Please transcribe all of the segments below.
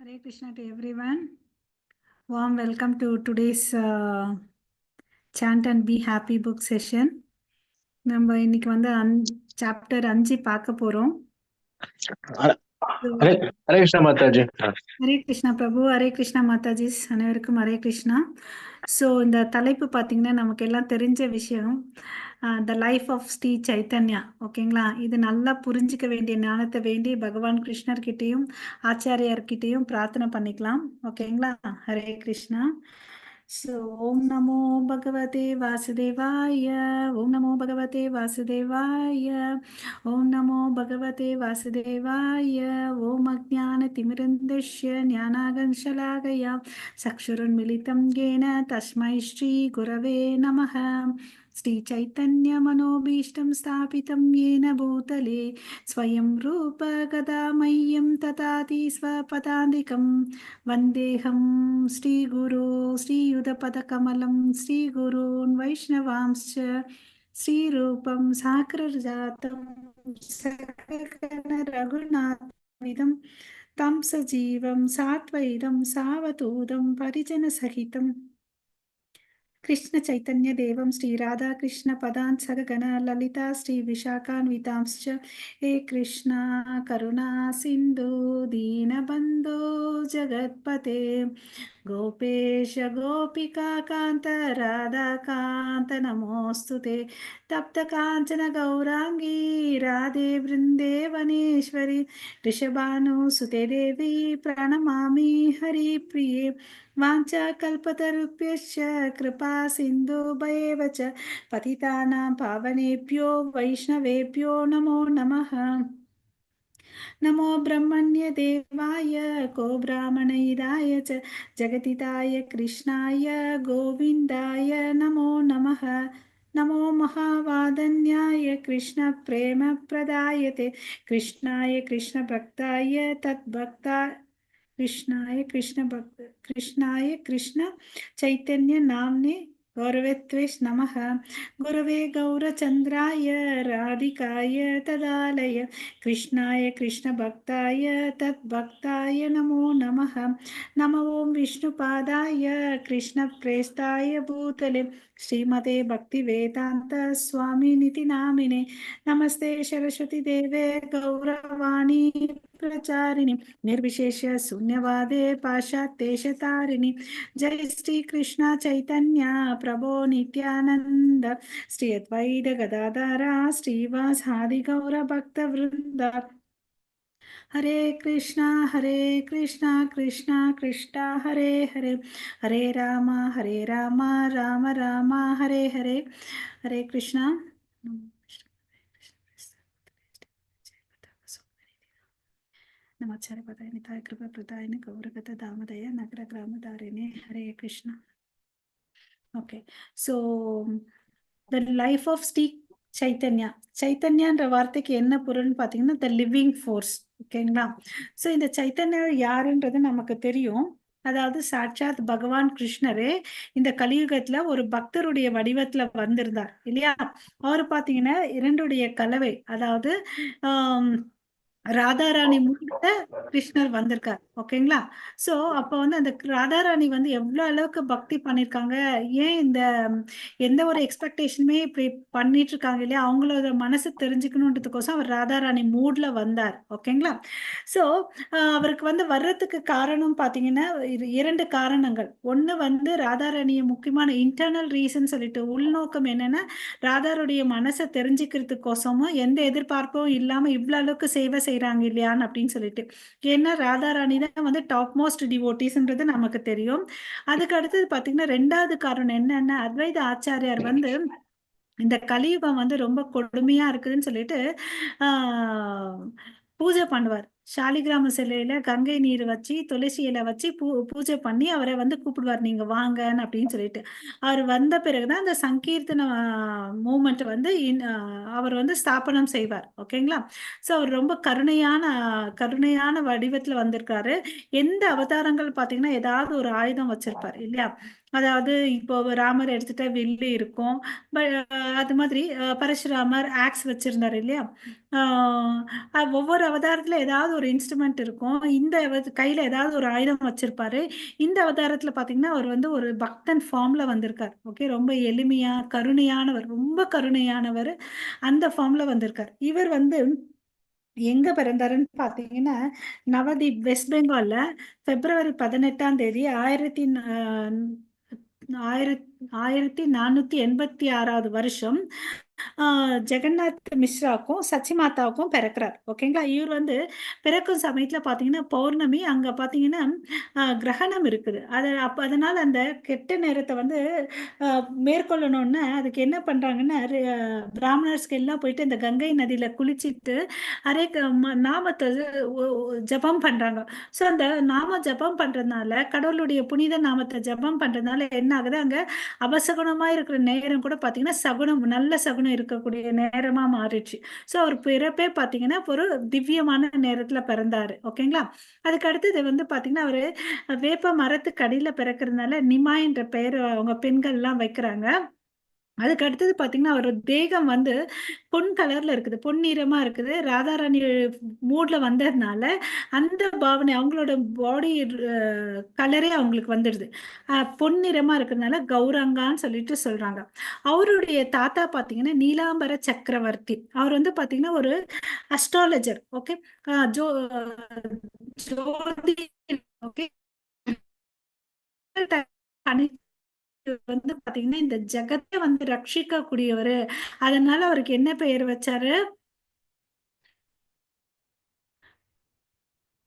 Hare Krishna to everyone. Warm welcome to today's Chant and Be Happy book session. நம்ம இன்னைக்கு வந்து chapter 5 பார்க்க போறோம். ஹரே ஹரே கிருஷ்ணா மாதாஜி. ஹரே கிருஷ்ணா பிரபு, ஹரே கிருஷ்ணா மாதாஜி, அனைவருக்கும் ஹரே கிருஷ்ணா. ஸோ இந்த தலைப்பு பார்த்தீங்கன்னா நமக்கு எல்லாம் தெரிஞ்ச விஷயம், the life of Sri Chaitanya. ஓகேங்களா? இது நல்லா புரிஞ்சிக்க வேண்டிய ஞானத்தை வேண்டி பகவான் கிருஷ்ணர்கிட்டையும் ஆச்சாரியார்கிட்டையும் பிரார்த்தனை பண்ணிக்கலாம். ஓகேங்களா? ஹரே கிருஷ்ணா. ஸோ ஓம் நமோ பகவதே வாசுதேவாய, ஓம் நமோ பகவதே வாசுதேவாய, ஓம் நமோ பகவதே வாசுதேவாய. ஓம் அஜ்ஞான திமிரந்தஸ்ய ஞானாகன்ஷலாகயா சக்ஷுருன்மிலிதம் येन तस्मै श्री गुरवे नमः. श्री चैतन्य मनोभीष्टं स्थापितं येन भूतले स्वयं रूप गदा मह्यं ददाति स्वपदान्तिकं वन्देऽहं श्रीगुरो श्रीयुतपदकमलं श्रीगुरून् वैष्णवांश्च श्रीरूपं साग्रजातं सकल रघुनाथमिदं तं सजीवं सात्वैदं सावधूतं परिजनसहितं कृष्ण चैतन्य देवं श्री राधा कृष्ण पदान् सगगण ललिता श्री विशाखान्वितांश्च हे कृष्णा करुणा सिन्धु दीनबन्धो जगत्पते गोपेश गोपिका कान्त राधा कान्त नमोऽस्तु ते तप्त काञ्चन गौराङ्गी राधे वृन्देवनेश्वरी ऋषभानुसुते देवी प्रणमामि हरिप्रिये वाञ्छाकल्पतरुभ्यश्च कृपा सिन्धुभ्येव च पतितानां पावनेभ्यो वैष्णवेभ्यो नमो नमः. नमो ब्रह्मण्य देवाय को ब्राह्मणहिताय च जगतिताय कृष्णाय गोविन्दाय नमो नमः. नमो महावादन्याय कृष्ण प्रेम प्रदायते कृष्णाय कृष्ण भक्ताय तद्भक्ता कृष्णाय कृष्ण चैतन्य नाम्ने गौरवेत्वे नमः. गुरवे गौरचन्द्राय राधिकाय तदालय कृष्णाय कृष्ण भक्ताय तद्भक्ताय नमो नमः. नमो ओं विष्णुपादाय कृष्ण प्रेष्ठाय भूतले श्रीमते भक्तिवेदान्त स्वामिनिति नामिने नमस्ते सरस्वती देवे गौरवाणी प्रचारिणी निर्विशेष शून्यवादे पाश्चात्येशतारिणी. जय श्री कृष्ण चैतन्य प्रभो नित्यानंद श्री अद्वैत गदाधर श्रीवासादि गौर भक्त वृंद. हरे कृष्णा कृष्णा कृष्णा हरे हरे, हरे राम राम राम हरे हरे. हरे कृष्णा. नमस्कार पदाय निताय कृपा प्रदायने गौरगत दामदय नगर ग्राम धारिणे. Hare Krishna. Okay, so the life of Sri Chaitanya. சைத்தன்யான்ற வார்த்தைக்கு என்ன பொருள்னு பார்த்தீங்கன்னா த லிவிங் ஃபோர்ஸ். ஓகேங்களா? ஸோ இந்த சைத்தன்யா யாருன்றது நமக்கு தெரியும். அதாவது சாட்சாத் பகவான் கிருஷ்ணரே இந்த கலியுகத்துல ஒரு பக்தருடைய வடிவத்துல வந்திருந்தார் இல்லையா? அவர் பார்த்தீங்கன்னா இரண்டுடைய கலவை, அதாவது ராதாராணி மூலத்துல கிருஷ்ணர் வந்திருக்கார். ஓகேங்களா? சோ அப்ப வந்து அந்த ராதாராணி வந்து எவ்வளவு அளவுக்கு பக்தி பண்ணிருக்காங்க, ஏன் இந்த எந்த ஒரு எக்ஸ்பெக்டேஷனுமே இப்படி பண்ணிட்டு இருக்காங்க இல்லையா, அவங்களோட மனசு தெரிஞ்சுக்கணுன்றதுக்கோசம் அவர் ராதாராணி மூட்ல வந்தார். ஓகேங்களா? சோ அவருக்கு வந்து வர்றதுக்கு காரணம் பாத்தீங்கன்னா இரண்டு காரணங்கள். ஒண்ணு வந்து ராதாராணிய முக்கியமான இன்டர்னல் ரீசன் சொல்லிட்டு, உள்நோக்கம் என்னன்னா ராதாருடைய மனசை தெரிஞ்சுக்கிறதுக்கோசமும் எந்த எதிர்பார்ப்பும் இல்லாம இவ்வளவு அளவுக்கு சேவை செய்யறாங்க இல்லையான்னு அப்படின்னு சொல்லிட்டு. ஏன்னா ராதாராணி தான் வந்து டாப் மோஸ்ட் டிவோட்டிஸ்ன்றது நமக்கு தெரியும். அதுக்கு அடுத்தது பாத்தீங்கன்னா ரெண்டாவது காரணம் என்னன்னா, அத்வைத ஆச்சாரியார் வந்து இந்த கலியுகம் வந்து ரொம்ப கொடுமையா இருக்குதுன்னு சொல்லிட்டு பூஜை பண்ணுவார். சாலிகிராம சிலையில கங்கை நீர் வச்சு துளசி இலை வச்சு பூஜை பண்ணி அவரை வந்து கூப்பிடுவார், நீங்க வாங்கன்னு அப்படின்னு சொல்லிட்டு. அவர் வந்த பிறகுதான் அந்த சங்கீர்த்தன மூமெண்ட் வந்து அவர் வந்து ஸ்தாபனம் செய்வார். ஓகேங்களா? ஸோ அவர் ரொம்ப கருணையான வடிவத்துல வந்திருக்காரு. எந்த அவதாரங்கள் பாத்தீங்கன்னா ஏதாவது ஒரு ஆயுதம் வச்சிருப்பார் இல்லையா? அதாவது இப்போ ராமர் எடுத்துட்டா வில்லு இருக்கும். அது மாதிரி பரசுராமர் ஆக்ஸ் வச்சிருந்தாரு இல்லையா? ஒவ்வொரு அவதாரத்துல ஏதாவது ஒரு இன்ஸ்ட்ருமெண்ட் இருக்கும். இந்த கையில ஏதாவது ஒரு ஆயுதம் வச்சிருப்பாரு. இந்த அவதாரத்துல பாத்தீங்கன்னா அவர் வந்து ஒரு பக்தன் ஃபார்ம்ல வந்திருக்கார். ஓகே, ரொம்ப எளிமையா கருணையானவர், ரொம்ப கருணையானவர். அந்த ஃபார்ம்ல வந்திருக்கார். இவர் வந்து எங்க பிறந்தாருன்னு பாத்தீங்கன்னா நவதீப், வெஸ்ட் பெங்கால்ல பிப்ரவரி 18ஆம் தேதி 1486வது வருஷம் ஜெகநாத் மிஸ்ராக்கும் சச்சி மாதாவுக்கும் பிறக்கிறார். ஓகேங்களா? இவர் வந்து பிறக்கும் சமயத்துல பாத்தீங்கன்னா பௌர்ணமி, அங்க பாத்தீங்கன்னா கிரகணம் இருக்குது. அதனால அந்த கெட்ட நேரத்தை வந்து மேற்கொள்ளணும்னு அதுக்கு என்ன பண்றாங்கன்னா பிராமணர்ஸ்க்கு எல்லாம் போயிட்டு இந்த கங்கை நதியில குளிச்சிட்டு அரே நாமத்தை ஜபம் பண்றாங்க. ஸோ அந்த நாம ஜபம் பண்றதுனால, கடவுளுடைய புனித நாமத்தை ஜபம் பண்றதுனால என்ன ஆகுது, அங்க அபசகுனமா இருக்கிற நேரம் கூட பாத்தீங்கன்னா சகுனம், நல்ல சகுனம் இருக்கக்கூடிய நேரமா மாறிடுச்சு. ஸோ அவர் பிறப்பே பாத்தீங்கன்னா ஒரு திவ்யமான நேரத்துல பிறந்தாரு. ஓகேங்களா? அதுக்கு அடுத்தது வந்து பாத்தீங்கன்னா அவரு வேப்ப மரத்துக்கு அடியில பிறக்கிறதுனால நிமா என்ற பெயர் அவங்க பெண்கள் எல்லாம் வைக்கிறாங்க. அதுக்கு அடுத்தது பாத்தீங்கன்னா அவரோட தேகம் வந்து பொன் கலர்ல இருக்குது, பொன்னிறமா இருக்குது. ராதாராணி மூட்ல வந்ததுனால அந்த பாவனை அவங்களோட பாடி கலரே அவங்களுக்கு வந்துடுது. பொன்னிறமா இருக்கிறதுனால கௌரங்கான்னு சொல்லிட்டு சொல்றாங்க. அவருடைய தாத்தா பாத்தீங்கன்னா நீலாம்பர சக்கரவர்த்தி. அவர் வந்து பாத்தீங்கன்னா ஒரு அஸ்ட்ராலஜர். ஓகே, ஜோ ஜோதி, ஓகே, வந்து பாத்தீங்கன்னா இந்த ஜெகத்தை வந்து ரட்சிக்க கூடியவரு. அதனால அவருக்கு என்ன பெயர் வச்சாரு?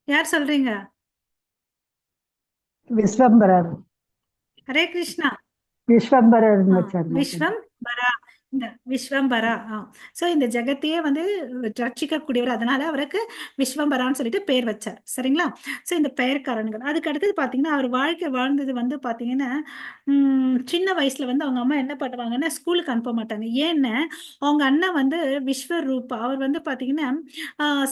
யார் சொல்றீங்க? விஸ்வம்பரர். ஹரே கிருஷ்ணா. விஸ்வம்பரர்னு ஆ, வச்சார் மாதா. விஸ்வம்பரா. இந்த விஸ்வம்பரா. சோ இந்த ஜெகத்தையே வந்து ரட்சிக்கக்கூடியவர். அதனால அவருக்கு விஸ்வம்பரான்னு சொல்லிட்டு பேர் வச்சார். சரிங்களா? சோ இந்த பெயர் காரணங்கள். அதுக்கு அடுத்தது பாத்தீங்கன்னா அவர் வாழ்க்கை வாழ்ந்தது வந்து பாத்தீங்கன்னா சின்ன வயசுல வந்து அவங்க அம்மா என்ன பண்ணுவாங்கன்னா ஸ்கூலுக்கு அனுப்ப மாட்டாங்க. ஏன்னா அவங்க அண்ணன் வந்து விஸ்வரூபா, அவர் வந்து பாத்தீங்கன்னா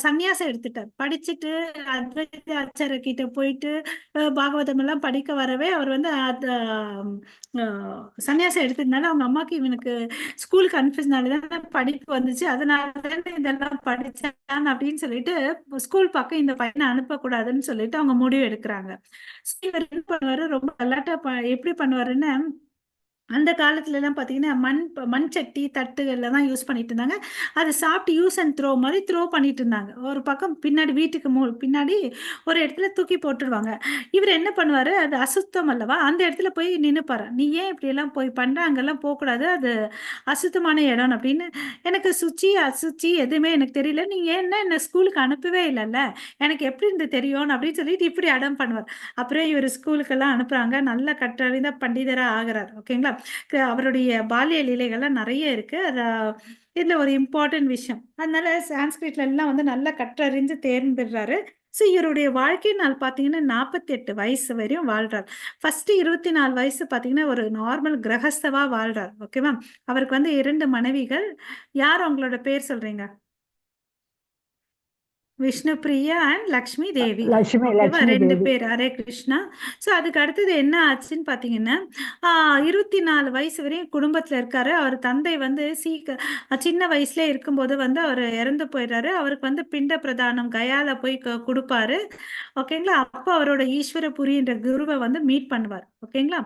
சன்னியாசம் எடுத்துட்டார். படிச்சுட்டு அத்வைத ஆச்சாரிய கிட்ட போயிட்டு பாகவதம் எல்லாம் படிக்க வரவே அவர் வந்து சன்னியாசம் எடுத்ததுனால அவங்க அம்மாக்கு இவனுக்கு ஸ்கூலுக்கு அனுப்பிச்சதுனாலதான் படிப்பு வந்துச்சு, அதனாலதான் இதெல்லாம் படிச்சான் அப்படின்னு சொல்லிட்டு ஸ்கூல் பக்கம் இந்த பையனை அனுப்பக்கூடாதுன்னு சொல்லிட்டு அவங்க முடிவு எடுக்கிறாங்க. இவர் என்ன பண்ணுவாரு, ரொம்ப கல்லாட்டா எப்படி பண்ணுவாருன்னா அந்த காலத்துல எல்லாம் பாத்தீங்கன்னா மண் சட்டி தட்டுகள்ல தான் யூஸ் பண்ணிட்டு இருந்தாங்க. அதை சாப்பிட்டு யூஸ் அண்ட் த்ரோ மாதிரி த்ரோ பண்ணிட்டு இருந்தாங்க. ஒரு பக்கம் பின்னாடி வீட்டுக்கு பின்னாடி ஒரு இடத்துல தூக்கி போட்டுடுவாங்க. இவர் என்ன பண்ணுவாரு, அது அசுத்தம் அல்லவா, அந்த இடத்துல போய் நின்னுப்பாரு. நீ ஏன் இப்படி எல்லாம் போய் பண்ற, அங்கெல்லாம் போக கூடாது, அது அசுத்தமான இடம் அப்படின்னு. எனக்கு சுச்சி அசுச்சி எதுவுமே எனக்கு தெரியல, நீங்க ஏன்னா என்ன ஸ்கூலுக்கு அனுப்பவே இல்லைல்ல, எனக்கு எப்படி இருந்து தெரியும் அப்படின்னு சொல்லிட்டு இப்படி அடம் பண்ணுவார். அப்புறம் இவர் ஸ்கூலுக்கெல்லாம் அனுப்புறாங்க, நல்ல கற்றறிந்த பண்டிதரா ஆகிறார். ஓகேங்களா? அவருடைய பால்ய லீலைகள்லாம் நிறைய இருக்கு. இதுல ஒரு இம்பார்ட்டன்ட் விஷயம். அதனால சான்ஸ்கிரிட்ல எல்லாம் வந்து நல்லா கற்றறிஞ்சு தேர்ந்துடுறாரு. ஸோ இவருடைய வாழ்க்கை நாள் பார்த்தீங்கன்னா 48 வயசு வரையும் வாழ்றார். ஃபர்ஸ்ட் 24 வயசு பார்த்தீங்கன்னா ஒரு நார்மல் கிரகஸ்தவா வாழ்றார். ஓகேவா? அவருக்கு வந்து 2 மனைவிகள். யார் அவங்களோட பேர் சொல்றீங்க? விஷ்ணு பிரியா அண்ட் லக்ஷ்மி தேவி. லட்சுமி ஓகேவா? லட்சுமி 2 தேவி. பேர். ஹரே கிருஷ்ணா. ஸோ அதுக்கு அடுத்தது என்ன ஆச்சுன்னு பார்த்தீங்கன்னா 24 வயசு வரையும் குடும்பத்துல இருக்காரு. அவர் தந்தை வந்து சின்ன வயசுல இருக்கும்போது வந்து அவர் இறந்து போயிடுறாரு. அவருக்கு வந்து பிண்ட பிரதானம் கயால போய் கொடுப்பாரு. ஓகேங்களா? அப்போ அவரோட ஈஸ்வரபுரின்ற குருவை வந்து மீட் பண்ணுவார். ஓகேங்களா?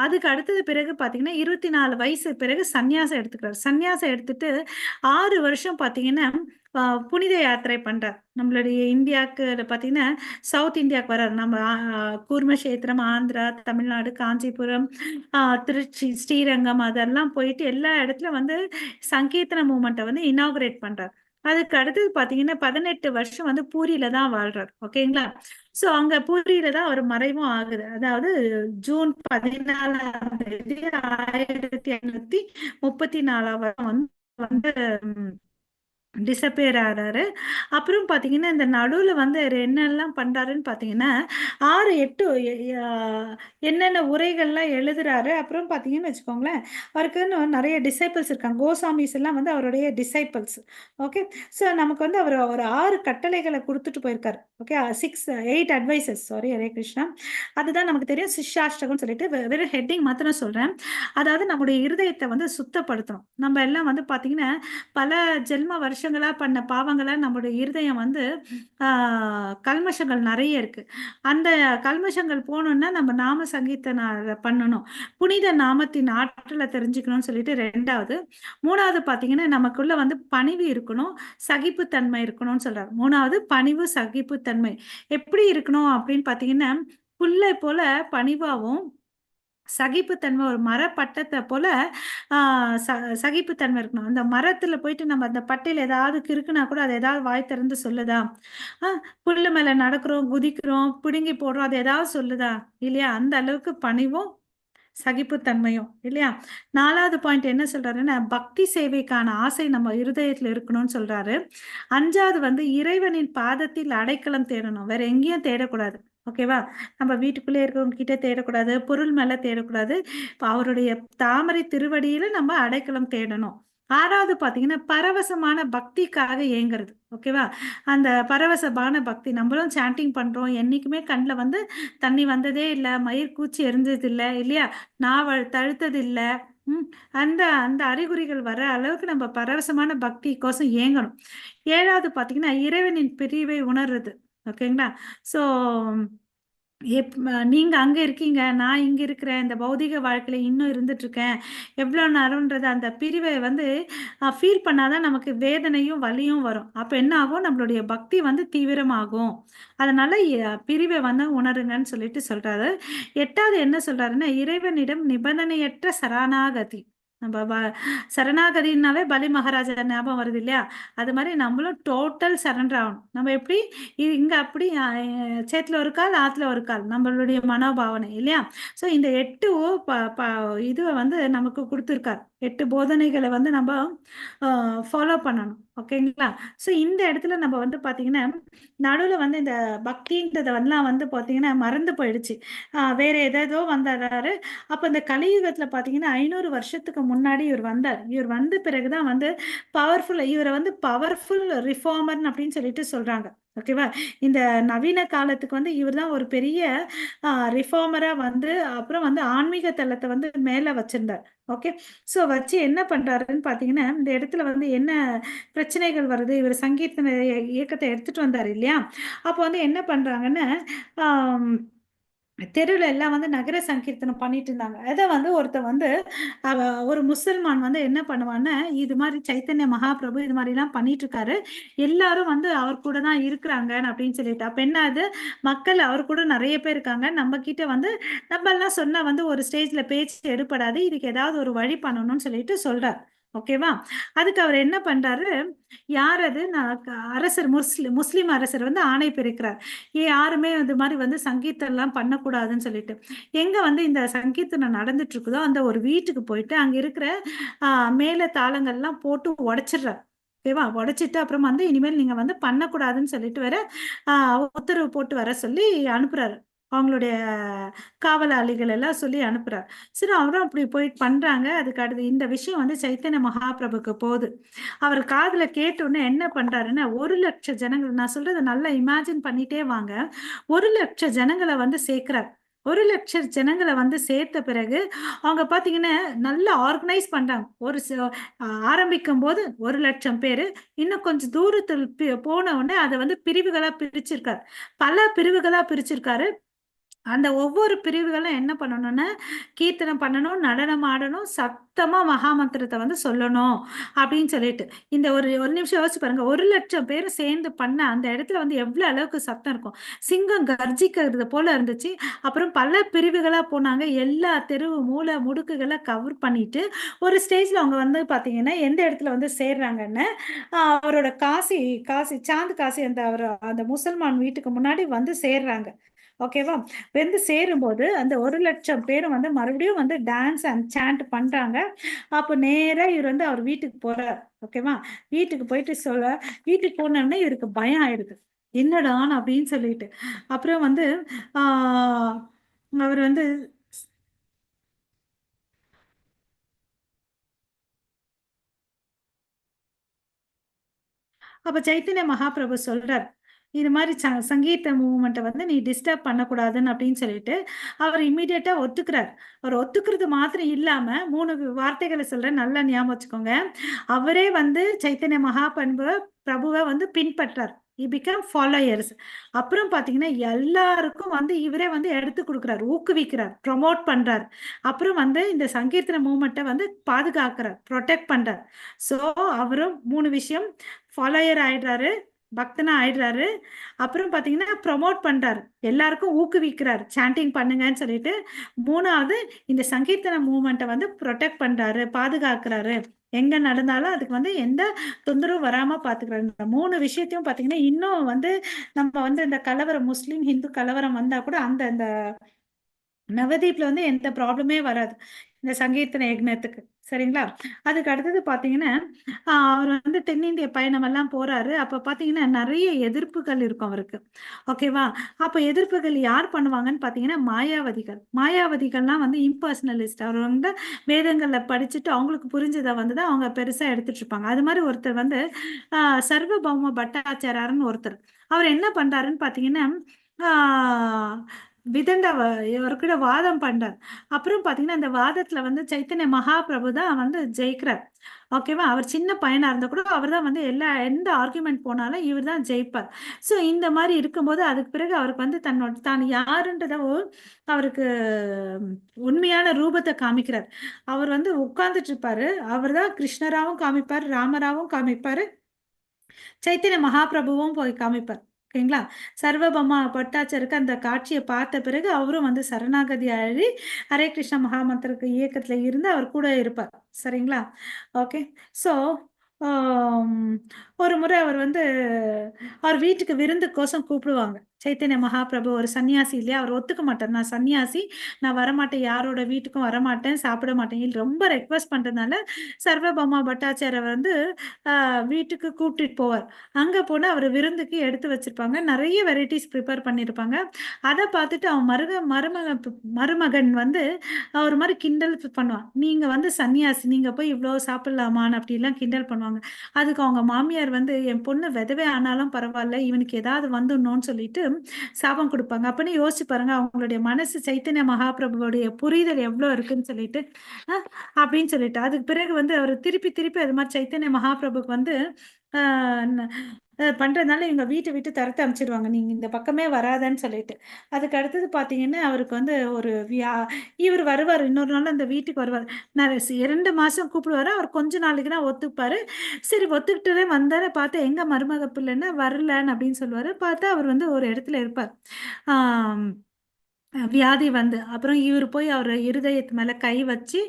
அதுக்கு அடுத்தது பிறகு பார்த்தீங்கன்னா 24 வயசு பிறகு சந்நியாசம் எடுத்துக்கிறார். சந்நியாசம் எடுத்துட்டு 6 வருஷம் பார்த்தீங்கன்னா புனித யாத்திரை பண்றார். நம்மளுடைய இந்தியாவுக்கு பார்த்தீங்கன்னா சவுத் இந்தியாவுக்கு வர்றார். நம்ம கூர்மக்ஷேத்திரம், ஆந்திரா, தமிழ்நாடு, காஞ்சிபுரம், திருச்சி, ஸ்ரீரங்கம் அதெல்லாம் போயிட்டு எல்லா இடத்துல வந்து சங்கீர்த்தன மூமெண்ட்டை வந்து இனாகுரேட் பண்றார். அதுக்கு அடுத்தது பார்த்தீங்கன்னா 18 வருஷம் வந்து பூரியில தான் வாழ்றார். ஓகேங்களா? ஸோ அங்க பூரியில தான் அவர் மறைவும் ஆகுது. அதாவது ஜூன் 14ஆம் தேதி 1534 வந்து டிசப்பியர் ஆறாரு. அப்புறம் பார்த்தீங்கன்னா, இந்த நடுவுல வந்து அவரு என்னெல்லாம் பண்றாருன்னு பார்த்தீங்கன்னா, 6, 8 என்னென்ன உரைகள்லாம் எழுதுறாரு. அப்புறம் பார்த்தீங்கன்னு வச்சுக்கோங்களேன், அவருக்குன்னு நெறைய டிசைபிள்ஸ் இருக்காங்க. கோசாமிஸ் எல்லாம் வந்து அவருடைய டிசைபிள்ஸ். ஓகே. ஸோ நமக்கு வந்து அவரு ஒரு 6 கட்டளைகள குடுத்துட்டு போயிருக்காரு. Okay. 6 8 advices sorry Hare Krishna. அதுதான் நமக்கு தெரியும் சிஷ்யாஷ்டகம்னு சொல்லிட்டு வெறும் ஹெட்டிங் மாத்திரம் சொல்றேன். அதாவது நம்முடைய இருதயத்த வந்து சுத்தப்படுத்தணும். நம்ம எல்லாம் வந்து பார்த்தீங்கன்னா, பல ஜென்ம வருஷங்களா பண்ண பாவங்கள நம்முடைய இருதயம் வந்து கல்மஷங்கள் நெறைய இருக்கு. அந்த கல்மஷங்கள் போணும்னா நம்ம நாம சங்கீர்த்தன பண்ணணும். புனித நாமத்தின் ஆற்றல தெரிஞ்சுக்கணும்னு சொல்லிட்டு 2வது. 3வது பார்த்தீங்கன்னா, நமக்குள்ள வந்து பணிவு இருக்கணும், சகிப்புத்தன்மை இருக்கணும்னு சொல்றாரு. 3வது பணிவு, சகிப்புத்தன்மை. எப்படி இருக்கணும் அப்படின்னு பார்த்தீங்கன்னா, புல்லை போல பணிவாவும் சகிப்புத்தன்மை ஒரு மரப்பட்டத்த போல ஆ ச சகிப்புத்தன்மை இருக்கணும். அந்த மரத்துல போயிட்டு நம்ம அந்த பட்டையில ஏதாவது கிறுக்குனா கூட அது ஏதாவது வாய் திறந்து சொல்லுதா? ஆ புல்லு மேல நடக்கிறோம், குதிக்கிறோம், பிடுங்கி போடுறோம். அது ஏதாவது சொல்லுதா? இல்லையா? அந்த அளவுக்கு பணிவும், சகிப்புத்தன்மையும் இல்லையா? 4வது பாயிண்ட் என்ன சொல்றாருன்னா, பக்தி சேவைக்கான ஆசை நம்ம இருதயத்துல இருக்கணும்னு சொல்றாரு. 5வது வந்து இறைவனின் பாதத்தில் அடைக்கலம் தேடணும். வேற எங்கேயும் தேடக்கூடாது. ஓகேவா? நம்ம வீட்டுக்குள்ளே இருக்கிறவங்க கிட்ட தேடக்கூடாது. பொருள் மேல தேடக்கூடாது. இப்ப அவருடைய தாமரை திருவடியில நம்ம அடைக்கலம் தேடணும். 6வது பார்த்தீங்கன்னா, பரவசமான பக்திக்காக ஏங்குறது. ஓகேவா? அந்த பரவசமான பக்தி நம்மளும் சாண்டிங் பண்றோம். என்னைக்குமே கண்ல வந்து தண்ணி வந்ததே இல்ல. மயிர் கூச்சி எரிஞ்சதில்ல. இல்லையா? நாவல் தழுத்ததில்ல. ம். அந்த அந்த அறிகுறிகள் வர அளவுக்கு நம்ம பரவசமான பக்திக்கோசம் ஏங்கணும். 7வது பார்த்தீங்கன்னா, இறைவனின் பிரிவை உணர்றது. ஓகேங்களா? ஸோ நீங்க அங்க இருக்கீங்க. நான் இங்க இருக்கிறேன். இந்த பௌதீக வாழ்க்கையில இன்னும் இருந்துட்டுருக்கேன். எவ்வளோ நேரம்ன்றது அந்த பிரிவை வந்து ஃபீல் பண்ணா தான் நமக்கு வேதனையும், வலியும் வரும். அப்ப என்ன ஆகும்? நம்மளுடைய பக்தி வந்து தீவிரமாகும். அதனால பிரிவை வந்து உணருங்கன்னு சொல்லிட்டு சொல்றாரு. 8வது என்ன சொல்றாருன்னா, இறைவனிடம் நிபந்தனையற்ற சரணாகதி. நம்ப சரணாகதின்னாவே பலி மகாராஜா ஞாபகம் வருது இல்லையா? அது மாரி நம்மளும் டோட்டல் சரண்டர் ஆகணும். நம்ம எப்படி இங்க அப்படி சேத்துல ஒரு கால், ஆத்துல ஒரு கால். நம்மளுடைய மனோபாவனை இல்லையா? ஸோ இந்த 8 ப ப இதுவ வந்து நமக்கு குடுத்துருக்கார். 8 போதனைகள வந்து நம்ப அ ஃபாலோ பண்ணணும். ஓகேங்களா? ஸோ இந்த இடத்துல நம்ம வந்து பார்த்தீங்கன்னா, நடுவுல வந்து இந்த பக்தின்றத வந்தெல்லாம் வந்து பார்த்தீங்கன்னா, மறந்து போயிடுச்சு. வேற ஏதேதோ வந்துர்றாரு. அப்ப இந்த கலியுகத்துல பார்த்தீங்கன்னா, 500 வருஷத்துக்கு முன்னாடி இவர் வந்தார். இவர் வந்த பிறகு தான் வந்து இவர வந்து பவர்ஃபுல் ரிஃபார்மர்ன்னு அப்படின்னு சொல்லிட்டு சொல்றாங்க. ஓகேவா? இந்த நவீன காலத்துக்கு வந்து இவர் தான் ஒரு பெரிய ரிஃபார்மரா வந்து அப்புறம் வந்து ஆன்மீக தளத்த வந்து மேல வச்சிருந்தார். ஓகே. ஸோ வச்சு என்ன பண்றாருன்னு பார்த்தீங்கன்னா, இந்த இடத்துல வந்து என்ன பிரச்சனைகள் வருது, இவர் சங்கீர்த்தன இயக்கத்த எடுத்துட்டு வந்தாரு இல்லையா? அப்போ வந்து என்ன பண்றாங்கன்னா, ஆம் தெருவுல எல்லாம் வந்து நகர சங்கீர்த்தனம் பண்ணிட்டு இருந்தாங்க. அத வந்து ஒருத்தன் வந்து அவ ஒரு முசல்மான் வந்து என்ன பண்ணுவான்னா, இது மாரி சைத்தன்ய மகாபிரபு இது மாரிலாம் பண்ணிட்டு இருக்காரு. எல்லாரும் வந்து அவர் கூட தான் இருக்கிறாங்க அப்படின்னு சொல்லிட்டு. அப்ப என்ன ஆகுது, மக்கள் அவர் கூட நெறைய பேர் இருக்காங்க. நம்ம கிட்ட வந்து நம்மலாம் சொன்னா வந்து ஒரு ஸ்டேஜ்ல பேச்சு எடுபடாது. இதுக்கு ஏதாவது ஒரு வழி பண்ணணும்னு சொல்லிட்டு சொல்றார். ஓகேவா? அதுக்கு அவர் என்ன பண்றாரு, யார் அது நான் அரசர் முஸ்லிம் அரசர் வந்து ஆணை பிறக்கிறார். யாருமே இது மாரி வந்து சங்கீதம்லாம் பண்ணக்கூடாதுன்னு சொல்லிட்டு. எங்க வந்து இந்த சங்கீர்த்தனம் நடந்துட்டு இருக்குதோ, அந்த ஒரு வீட்டுக்கு போயிட்டு, அங்க இருக்கிற அ மேள தாளங்கள்லாம் போட்டு உடைச்சிடுறார். ஓகேவா? உடைச்சிட்டு அப்புறம் வந்து இனிமேல் நீங்க வந்து பண்ணக்கூடாதுன்னு சொல்லிட்டு வேற அ உத்தரவு போட்டு வர சொல்லி அனுப்புறாரு. அவங்களுடைய காவலாளிகள் எல்லாம் சொல்லி அனுப்புறார். சரி அவரும் அப்படி போய் பண்றாங்க. அதுக்கு அடுத்து இந்த விஷயம் வந்து சைத்தன்ய மகாபிரபுக்கு போகுது. அவர் காதுல கேட்டவுடனே என்ன பண்றாருன்னா, 1,00,000 ஜனங்கள் நான் சொல்றத நல்லா இமேஜின் பண்ணிட்டே வாங்க. 1,00,000 ஜனங்கள வந்து சேர்க்கிறார். 1,00,000 ஜனங்கள வந்து சேர்த்த பிறகு, அவங்க பார்த்தீங்கன்னா, நல்லா ஆர்கனைஸ் பண்றாங்க. ஒரு ஆரம்பிக்கும்போது 1,00,000 பேரு. இன்னும் கொஞ்சம் தூரத்தில் போன உடனே அத வந்து பிரிவுகளா பிரிச்சிருக்காரு. பல பிரிவுகளா பிரிச்சிருக்காரு. அந்த ஒவ்வொரு பிரிவுகளும் என்ன பண்ணணும்னா, கீர்த்தனம் பண்ணணும், நடனம் ஆடணும், சத்தமா மகாமந்திரத்த வந்து சொல்லணும் அப்படின்னு சொல்லிட்டு. இந்த ஒரு ஒரு நிமிஷம் யோசிச்சு பாருங்க. 1,00,000 பேரும் சேர்ந்து பண்ண அந்த இடத்துல வந்து எவ்வளோ அளவுக்கு சத்தம் இருக்கும். சிங்கம் கர்ஜிக்கிறது போல இருந்துச்சு. அப்புறம் பல பிரிவுகளா போனாங்க. எல்லா தெருவு மூலை முடுக்குகள கவர் பண்ணிட்டு, ஒரு ஸ்டேஜ்ல அவங்க வந்து பார்த்தீங்கன்னா, எந்த இடத்துல வந்து சேர்றாங்கன்னு, அவரோட காசி காசி சாந்த் காசி அந்த முசல்மான் வீட்டுக்கு முன்னாடி வந்து சேர்றாங்க. ஓகேவா? வந்து சேரும்போது அந்த 1,00,000 பேரும் வந்து மறுபடியும் வந்து டான்ஸ் அண்ட் சாண்ட் பண்றாங்க. அப்ப நேரா இவரு வந்து அவர் வீட்டுக்கு போறார். ஓகேவா? வீட்டுக்கு போயிட்டு வீட்டுக்கு போனோனே இவருக்கு பயம் ஆயிடுது. என்னடான்னு அப்படின்னு சொல்லிட்டு. அப்புறம் வந்து ஆ அவர் வந்து அப்ப சைத்தன்ய மகாபிரபு சொல்றார். இது மாரி சங்கீத மூவ்மெண்ட்ட வந்து நீ டிஸ்டர்ப் பண்ணக்கூடாதுன்னு அப்படின்னு சொல்லிட்டு, அவர் இம்மீடியட்டா ஒத்துக்கிறார். அவர் ஒத்துக்கிறது மாத்திரம் இல்லாம 3 வார்த்தைகள சொல்றேன். நல்லா ஞாபகம் வச்சுக்கோங்க. அவரே வந்து சைத்தன்ய பிரபுவ வந்து பின்பற்றார். He become followers. அப்புறம் பார்த்தீங்கன்னா, எல்லாருக்கும் வந்து இவரே வந்து எடுத்துக் குடுக்குறார், ஊக்குவிக்கிறார், ப்ரமோட் பண்றார். அப்புறம் வந்து இந்த சங்கீர்த்தன மூவ்மெண்ட்ட வந்து பாதுகாக்கிறார், புரொடெக்ட் பண்றார். ஸோ அவரும் 3 விஷயம் ஃபாலோயர் ஆயிடுறாரு, பக்தனா ஆயிடுறாரு. அப்புறம் பார்த்தீங்கன்னா, ப்ரமோட் பண்றாரு. எல்லாருக்கும் ஊக்குவிக்கிறார். சாண்டிங் பண்ணுங்கன்னு சொல்லிட்டு. 3வது இந்த சங்கீர்த்தன மூவ்மெண்ட்ட வந்து புரொடெக்ட் பண்றாரு, பாதுகாக்கிறாரு. எங்க நடந்தாலும் அதுக்கு வந்து எந்த தொந்தரவும் வராம பார்த்துக்கிறாரு. இந்த 3 விஷயத்தையும் பார்த்தீங்கன்னா, இன்னும் வந்து நம்ம வந்து இந்த கலவரம் முஸ்லீம், இந்து கலவரம் வந்தா கூட அந்த அந்த நவதீப்ல வந்து எந்த ப்ராப்ளமே வராது. இந்த சங்கீர்த்தன யக்ஞத்துக்கு. சரிங்களா? அதுக்கு அடுத்தது பார்த்தீங்கன்னா, அவர் வந்து தென்னிந்திய பயணமெல்லாம் போறாரு. அப்ப பார்த்தீங்கன்னா, நெறைய எதிர்ப்புகள் இருக்கும் அவருக்கு. ஓகேவா? அப்ப எதிர்ப்புகள் யார் பண்ணுவாங்கன்னு பார்த்தீங்கன்னா, மாயாவதிகள். மாயாவதிகள்லாம் வந்து இம்பர்சனலிஸ்ட். அவர் வந்து வேதங்கள்ல படிச்சுட்டு அவங்களுக்கு புரிஞ்சத வந்து தான் அவங்க பெருசா எடுத்துட்டு இருப்பாங்க. அது மாரி ஒருத்தர் வந்து அ சர்வபௌம பட்டாச்சார்யார்ன்னு ஒருத்தர். அவர் என்ன பண்றாருன்னு பார்த்தீங்கன்னா, ஆ விதண்ட இவர்கூட வாதம் பண்றார். அப்புறம் பார்த்தீங்கன்னா, அந்த வாதத்துல வந்து சைத்தன்ய மகாபிரபு தான் வந்து ஜெயிக்கிறார். ஓகேவா? அவர் சின்ன பையனா இருந்தா கூட அவர் தான் வந்து எந்த ஆர்குமென்ட் போனாலும் இவர் தான் ஜெயிப்பார். ஸோ இந்த மாரி இருக்கும்போது, அதுக்கு பிறகு அவருக்கு வந்து தான் யாருன்றத அவருக்கு உண்மையான ரூபத்த காமிக்கிறார். அவர் வந்து உட்கார்ந்துட்டு இருப்பாரு. அவர் தான் கிருஷ்ணராவும் காமிப்பார், ராமராவும் காமிப்பாரு. சைத்தன்ய மகாபிரபுவும் போய் காமிப்பார். ஓகேங்களா? சர்வபௌமா பட்டாச்சாருக்கு அந்த காட்சிய பார்த்த பிறகு அவரும் வந்து சரணாகதி ஆழி, ஹரே கிருஷ்ணா மகாமந்திரக்கு இயக்கத்துல இருந்து அவர் கூட இருப்பார். சரிங்களா? ஓகே. ஸோ, ஆம் ஒரு முறை அவர் வந்து அவர் வீட்டுக்கு விருந்துக்கோசம் கூப்பிடுவாங்க. சைத்தன்ய மகாபிரபு ஒரு சன்னியாசி இல்லையா? அவர் ஒத்துக்க மாட்டார். நான் சன்னியாசி. நான் வரமாட்டேன். யாரோட வீட்டுக்கும் வரமாட்டேன். சாப்பிட மாட்டேன். ரொம்ப ரெக்வெஸ்ட் பண்றதுனால, சர்வபௌமா பட்டாச்சார்ய வந்து வீட்டுக்கு கூட்டிட்டு போவார். அங்க போனா அவரு விருந்துக்கு எடுத்து வச்சிருப்பாங்க. நெறைய வெரைட்டீஸ் ப்ரிப்பேர் பண்ணியிருப்பாங்க. அத பார்த்துட்டு அவன் மருமகன் வந்து ஒரு மாரி கிண்டல் பண்ணுவான். "நீங்க வந்து சன்னியாசி. நீங்க போய் இவ்ளோ சாப்பிடலாமான்னு?" அப்படிலாம் கிண்டல் பண்ணுவாங்க. அதுக்கு அவங்க மாமியார் வந்து, "என் பொண்ணு விதவை ஆனாலும் பரவால்ல. இவனுக்கு ஏதாவது வந்துடணும்னு" சொல்லிட்டு சாபம் குடுப்பாங்க. அப்பன்னு யோசிச்சு பாருங்க. அவங்களுடைய மனசு சைத்தன்ய மகாபிரபுவுடைய புரிதல் எவ்ளோ இருக்குன்னு சொல்லிட்டு. அ அப்படின்னு சொல்லிட்டு. அதுக்கு பிறகு வந்து அவரு திருப்பி திருப்பி அது மாரி சைத்தன்ய மகாபிரபுக்கு வந்து ஆ ந பண்றதுனால இவங்க வீட்ட விட்டு தொரத்தி அனுப்பிச்சுடுவாங்க. நீங்க இந்த பக்கமே வராதன்னு சொல்லிட்டு. அதுக்கு அடுத்தது பார்த்தீங்கன்னா, அவருக்கு வந்து ஒரு இவரு வருவாரு. இன்னொரு நாள் அந்த வீட்டுக்கு வருவாரு. நான் 2 மாசம் கூப்பிடுவாரு. அவர் கொஞ்ச நாளைக்கு தான் ஒத்துப்பாரு. சரி ஒத்துக்கிட்டு வந்தாரு. பார்த்தா எங்க மருமக பிள்ளைன்னா வரலன்னு அப்படின்னு சொல்லுவாரு. பார்த்தா அவர் வந்து ஒரு இடத்துல இருப்பார். ஆம். வியாதி வந்து, அப்புறம் இவரு போய் அவரு இருதயத்து மேல கை வச்சு,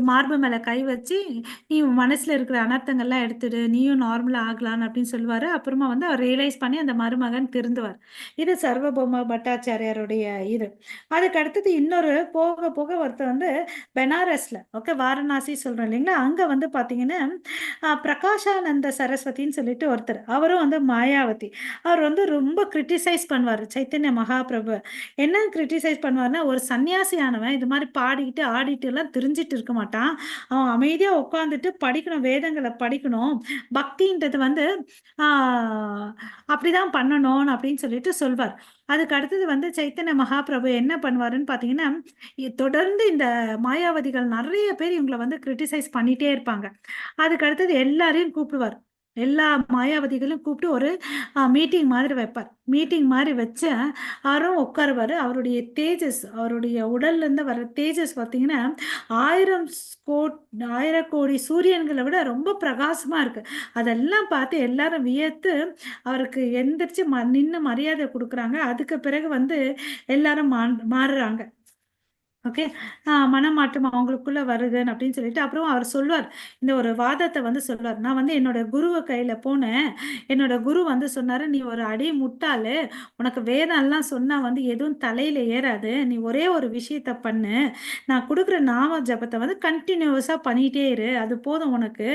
மார்பு மேல கை வச்சு, "நீ உன் மனசுல இருக்கிற அனர்த்தங்கள்லாம் எடுத்துடு. நீயும் நார்மலா ஆகலான்னு" அப்படின்னு சொல்லுவாரு. அப்புறமா வந்து அவர் ரியலைஸ் பண்ணி அந்த மருமகன் திருந்துவார். இது சர்வபௌம பட்டாச்சாரியாருடைய இது. அதுக்கு அடுத்தது இன்னொரு போக போக ஒருத்தர் வந்து பெனாரஸ்ல, ஓகே வாரணாசி சொல்றோம் இல்லைங்களா? அங்க வந்து பார்த்தீங்கன்னா, பிரகாஷானந்த சரஸ்வதின்னு சொல்லிட்டு ஒருத்தர். அவரும் வந்து மாயாவதி. அவர் வந்து ரொம்ப கிரிட்டிசைஸ் பண்ணுவாரு சைத்தன்ய மகாபிரபு. என்ன கிரிட்டிசைஸ் பண்ணுவாருன்னா, ஒரு சன்னியாசியானவன் இது மாரி பாடிக்கிட்டு, ஆடிட்டுலாம் திரிஞ்சுட்டு இருக்க மாட்டான். அவன் அமைதியா உட்காந்துட்டு படிக்கணும், வேதங்கள படிக்கணும். பக்தின்றது வந்து ஆ அப்படிதான் பண்ணணும் அப்படின்னு சொல்லிட்டு சொல்வார். அதுக்கு அடுத்தது வந்து சைத்தன்ய மகாபிரபு என்ன பண்ணுவாருன்னு பார்த்தீங்கன்னா, தொடர்ந்து இந்த மாயாவதிகள் நெறைய பேர் இவங்கள வந்து கிரிட்டிசைஸ் பண்ணிட்டே இருப்பாங்க. அதுக்கு அடுத்தது எல்லாரையும் கூப்பிடுவார். எல்லா மாயாவதிகளையும் கூப்பிட்டு ஒரு மீட்டிங் மாதிரி வைப்பார். மீட்டிங் மாரி வச்சு அவரும் உட்காருவாரு. அவருடைய தேஜஸ், அவருடைய உடல்லேருந்து வர தேஜஸ் பார்த்தீங்கன்னா, 1000 கோட் 1000 கோடி சூரியன்கள விட ரொம்ப பிரகாசமா இருக்கு. அதெல்லாம் பார்த்து எல்லாரும் வியத்து, அவருக்கு எந்திரிச்சு நின்னு மரியாதை குடுக்குறாங்க. அதுக்கு பிறகு வந்து எல்லாரும் மாறுறாங்க. ஓகே. மனமாற்றம் அவங்களுக்குள்ள வருதுன்னு அப்படின்னு சொல்லிட்டு அப்புறம் அவர் சொல்வார். இந்த ஒரு வாதத்தை வந்து சொல்வார். நான் வந்து என்னோட குருவை கையில போனேன். என்னோட குரு வந்து சொன்னாரு, நீ ஒரு அடி முட்டாளு. உனக்கு வேதம்லாம் சொன்னா வந்து எதுவும் தலையில ஏறாது. நீ ஒரே ஒரு விஷயத்த பண்ணு. நான் கொடுக்குற நாம ஜபத்தை வந்து கண்டினியூஸா பண்ணிட்டே இரு. அது போதும் உனக்கு.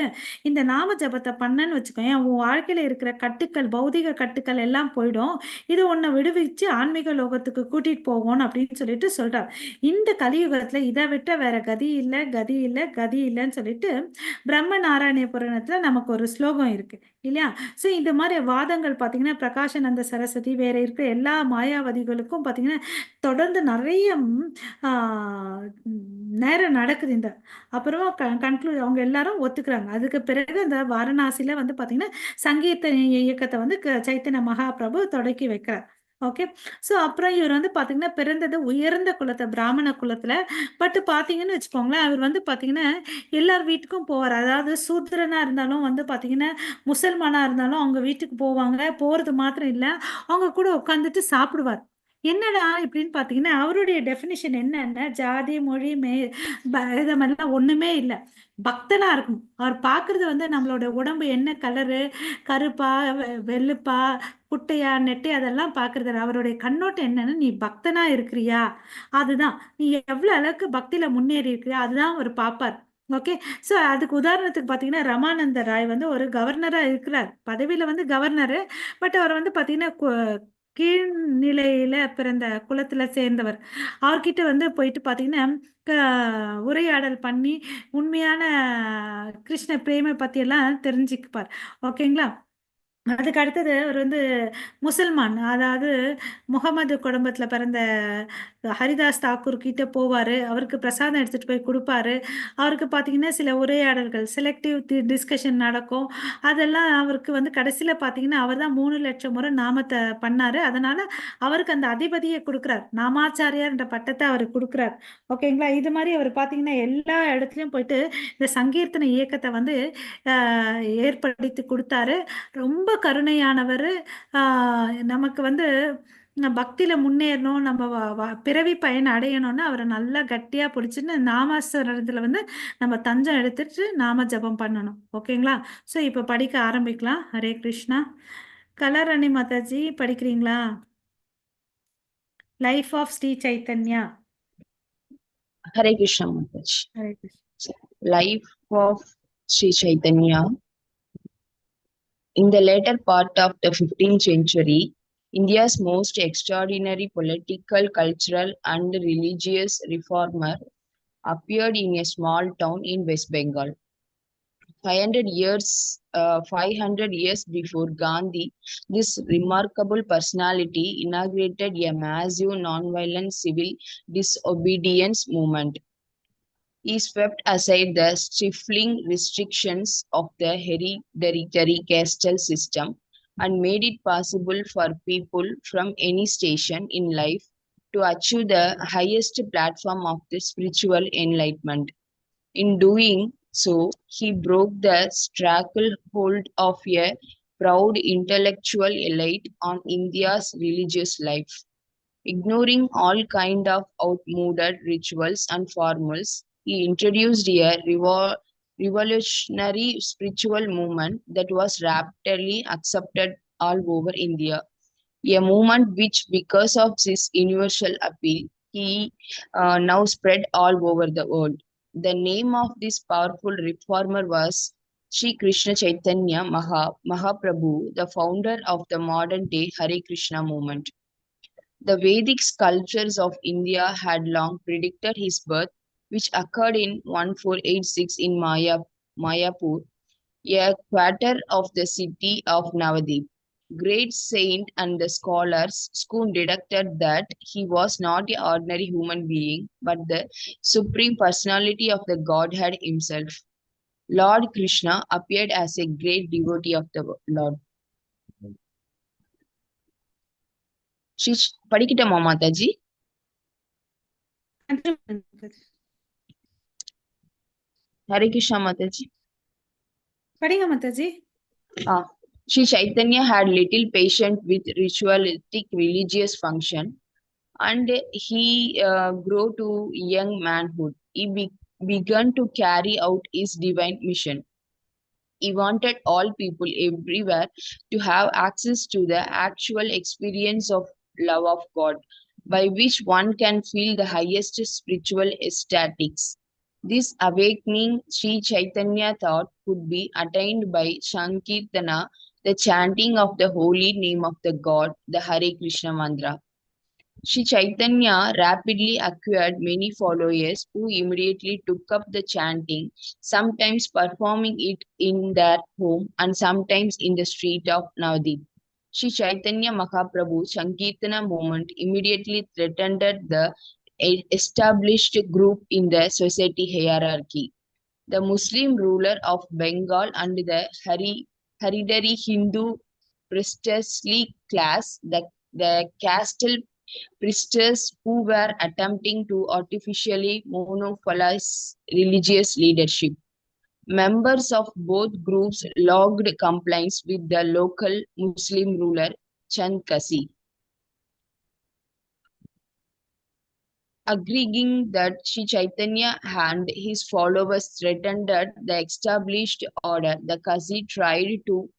இந்த நாம ஜபத்தை பண்ணன்னு வச்சுக்கோயேன், உன் வாழ்க்கையில இருக்கிற கட்டுக்கள், பௌதிக கட்டுக்கள் எல்லாம் போயிடும். இது உன்னை விடுவிச்சு ஆன்மீக லோகத்துக்கு கூட்டிட்டு போவோம் அப்படின்னு சொல்லிட்டு சொல்றார். இந்த கலியுகத்துல இதை விட்ட வேற கதி இல்லை, கதி இல்லை, கதி இல்லைன்னு சொல்லிட்டு பிரம்ம நாராயண புராணத்துல நமக்கு ஒரு ஸ்லோகம் இருக்கு இல்லையா? ஸோ இந்த மாதிரி வாதங்கள் பார்த்தீங்கன்னா பிரகாஷானந்த சரஸ்வதி வேற இருக்கிற எல்லா மாயாவதிகளுக்கும் பார்த்தீங்கன்னா தொடர்ந்து நிறைய நேரம் நடக்குது. இந்த அப்புறமா கன்க்ளூட் அவங்க எல்லாரும் ஒத்துக்கிறாங்க. அதுக்கு பிறகு அந்த வாரணாசியில வந்து பார்த்தீங்கன்னா சங்கீர்த்தன இயக்கத்தை வந்து சைத்தன்ய மகாபிரபு தொடக்கி வைக்கிறார். ஓகே. ஸோ அப்புறம் இவர் வந்து பார்த்தீங்கன்னா பிறந்தது உயர்ந்த குலத்தை பிராமண குலத்தில். பட் பார்த்தீங்கன்னு வச்சுக்கோங்களேன், அவர் வந்து பார்த்தீங்கன்னா எல்லார் வீட்டுக்கும் போவார். அதாவது சூத்திரனாக இருந்தாலும் வந்து பார்த்தீங்கன்னா முசல்மானாக இருந்தாலும் அவங்க வீட்டுக்கு போவாங்க. போகிறது மாத்திரம் இல்லை, அவங்க கூட உட்காந்துட்டு சாப்பிடுவார். என்னடா இப்படின்னு பார்த்தீங்கன்னா அவருடைய டெஃபினிஷன் என்னன்னா ஜாதி மொழி இது மாதிரிலாம் ஒன்றுமே இல்லை. பக்தனா இருக்கணும். அவர் பார்க்கறது வந்து நம்மளோட உடம்பு என்ன கலரு, கருப்பா வெள்ளுப்பா குட்டையா நெட்டை அதெல்லாம் பார்க்கறது இல்ல. அவருடைய கண்ணோட்டம் என்னன்னு, நீ பக்தனா இருக்கிறியா, அதுதான். நீ எவ்வளவு அளவுக்கு பக்தியில முன்னேறி இருக்கிறியா அதுதான் அவர் பார்ப்பார். ஓகே. ஸோ அதுக்கு உதாரணத்துக்கு பார்த்தீங்கன்னா ரமானந்த ராய் வந்து ஒரு கவர்னரா இருக்கிறார். பதவியில வந்து கவர்னரு. பட் அவர் வந்து பார்த்தீங்கன்னா கீழ்நிலையில பிறந்த குலத்துல சேர்ந்தவர். அவர்கிட்ட வந்து போயிட்டு பார்த்தீங்கன்னா உரையாடல் பண்ணி உண்மையான கிருஷ்ண பிரேமை பத்தி எல்லாம் தெரிஞ்சுக்குப்பார். ஓகேங்களா? அதுக்கு அடுத்தது அவர் வந்து முசல்மான், அதாவது முகமது குடும்பத்தில் பிறந்த ஹரிதாஸ் தாக்கூர் கிட்ட போவார். அவருக்கு பிரசாதம் எடுத்துகிட்டு போய் கொடுப்பாரு. அவருக்கு பார்த்தீங்கன்னா சில உரையாடல்கள் செலக்டிவ் டிஸ்கஷன் நடக்கும். அதெல்லாம் அவருக்கு வந்து கடைசியில் பார்த்தீங்கன்னா அவர் தான் 3,00,000 முறை நாமத்தை பண்ணார். அதனால் அவருக்கு அந்த அதிபதியை கொடுக்குறார். நாமாச்சாரியார் என்ற பட்டத்தை அவர் கொடுக்குறார். ஓகேங்களா? இது மாதிரி அவர் பார்த்தீங்கன்னா எல்லா இடத்துலையும் போயிட்டு இந்த சங்கீர்த்தன இயக்கத்தை வந்து ஏற்படுத்தி கொடுத்தாரு. ரொம்ப கருணையானவர். நமக்கு வந்து பக்தியில முன்னேறணும், நம்ம பிறவி பயன் அடையணும்னு அவரை நல்லா கட்டியா பிடிச்சின்னு நாமாசனத்துல வந்து நம்ம தஞ்சம் எடுத்துட்டு நாம ஜபம் பண்ணணும். ஓகேங்களா? ஸோ இப்போ படிக்க ஆரம்பிக்கலாம். ஹரே கிருஷ்ணா. கலரணி மாதாஜி படிக்கிறீங்களா? Life of Sri Chaitanya. Hare Krishna Mataji. Hare Krishna. Life of Sri Chaitanya. In the later part of the 15th century, India's most extraordinary political, cultural, and religious reformer appeared in a small town in West Bengal. 500 years before Gandhi, this remarkable personality inaugurated a massive non-violent civil disobedience movement. He swept aside the stifling restrictions of the hereditary caste system and made it possible for people from any station in life to achieve the highest platform of the spiritual enlightenment. In doing so, he broke the stranglehold of a proud intellectual elite on India's religious life. Ignoring all kind of outmoded rituals and formulas, he introduced a revolutionary spiritual movement that was rapidly accepted all over India. A movement which, because of his universal appeal, he now spread all over the world. The name of this powerful reformer was Sri Krishna Chaitanya Mahaprabhu, the founder of the modern day Hare Krishna movement. The Vedic sculptures of India had long predicted his birth, which occurred in 1486 in Mayapur, a quarter of the city of Navadip. Great saint and the scholars soon detected that he was not an ordinary human being, but the supreme personality of the Godhead himself. Lord Krishna appeared as a great devotee of the Lord. படிக்கட்டுமா மாதாஜி? ஹரே கிருஷ்ணா மாதாஜி. படிங்க Mataji. Sri Chaitanya had little patience with ritualistic religious function. and he grew to young manhood. He began to carry out his divine mission. He wanted all people everywhere to have access to the actual experience of love of God, by which one can feel the highest spiritual ecstatics. This awakening, Sri Chaitanya thought, could be attained by Sankirtana, the chanting of the holy name of the God, the Hare Krishna mantra. Sri Chaitanya rapidly acquired many followers who immediately took up the chanting, sometimes performing it in their home and sometimes in the street of Navadip. Sri Chaitanya Mahaprabhu's Sankirtana movement immediately threatened the established group in the society hierarchy. The Muslim ruler of Bengal and the hereditary Hindu priestly class, the castle priestess who were attempting to artificially monopolize religious leadership. Members of both groups logged complaints with the local Muslim ruler Chand Kasi, agreeing that Sri Chaitanya and his followers threatened the established order. The Kasi tried to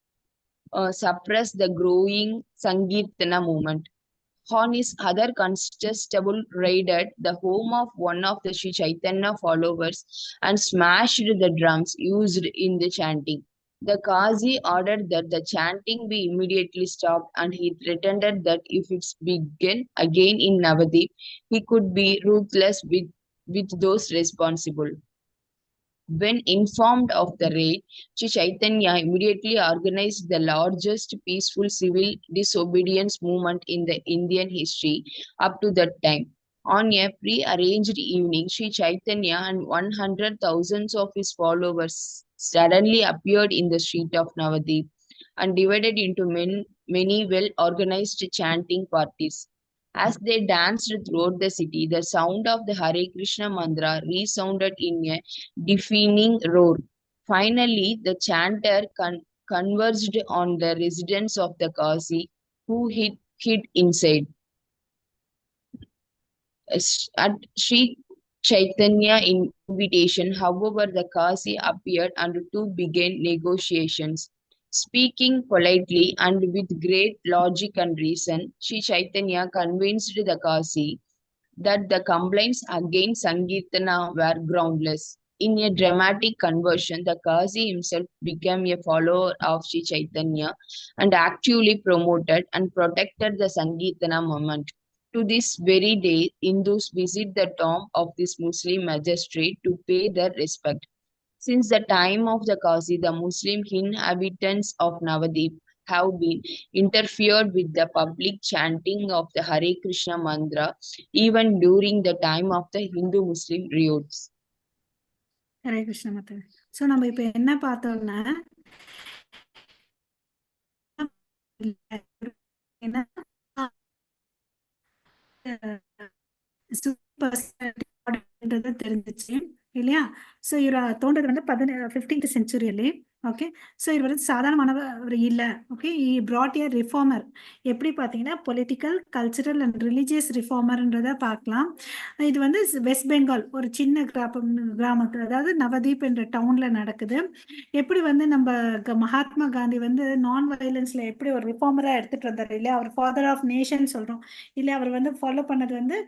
suppress the growing Sankirtana movement. On his other contestable raided the home of one of the Sri Chaitanya followers and smashed the drums used in the chanting. The Qazi ordered that the chanting be immediately stopped, and he threatened that if it began again in Navadip, he could be ruthless with those responsible. When informed of the raid, Sri Chaitanya immediately organized the largest peaceful civil disobedience movement in the Indian history up to that time. On a pre-arranged evening, Sri Chaitanya and 100,000 of his followers suddenly appeared in the street of Navadip and divided into many well-organized chanting parties. As they danced throughout the city, the sound of the Hare Krishna mantra resounded in a deafening roar. Finally, the chanter converged on the residents of the Kasi, who hid inside. At Sri Chaitanya invitation, however, the Kasi appeared and two began negotiations. Speaking politely and with great logic and reason, Sri Chaitanya convinced the Kasi that the complaints against Sankirtana were groundless. In a dramatic conversion, the Kasi himself became a follower of Sri Chaitanya and actively promoted and protected the Sankirtana movement. To this very day, Hindus visit the tomb of this Muslim magistrate to pay their respect. Since the time of the Kasi, the Muslim inhabitants of Navadip have been interfered with the public chanting of the Hare Krishna mantra even during the time of the Hindu-Muslim riots. Hare Krishna Mata. So நம்ம இப்போ என்ன பார்த்தோம்னா என்ன தெரிஞ்சிச்சு இல்லையா. So இவர் தோன்றது வந்து 15th செஞ்சுரியிலே. ஓகே. ஸோ இவர் வந்து சாதாரணமானவர் இல்லை. ஓகே. brought a reformer. எப்படி பார்த்தீங்கன்னா பொலிட்டிக்கல், கல்ச்சரல் அண்ட் ரிலீஜியஸ் ரிஃபார்மர்ன்றதை பார்க்கலாம். இது வந்து வெஸ்ட் பெங்கால் ஒரு சின்ன கிராமத்தில், அதாவது நவதீப் என்ற டவுன்ல நடக்குது. எப்படி வந்து நம்ம மகாத்மா காந்தி வந்து நான் வயலன்ஸ்ல எப்படி ஒரு ரிஃபார்மரா எடுத்துட்டு வந்தார் இல்லையா. அவர் ஃபாதர் ஆஃப் நேஷன் சொல்றோம் இல்லையா. அவர் வந்து ஃபாலோ பண்ணது வந்து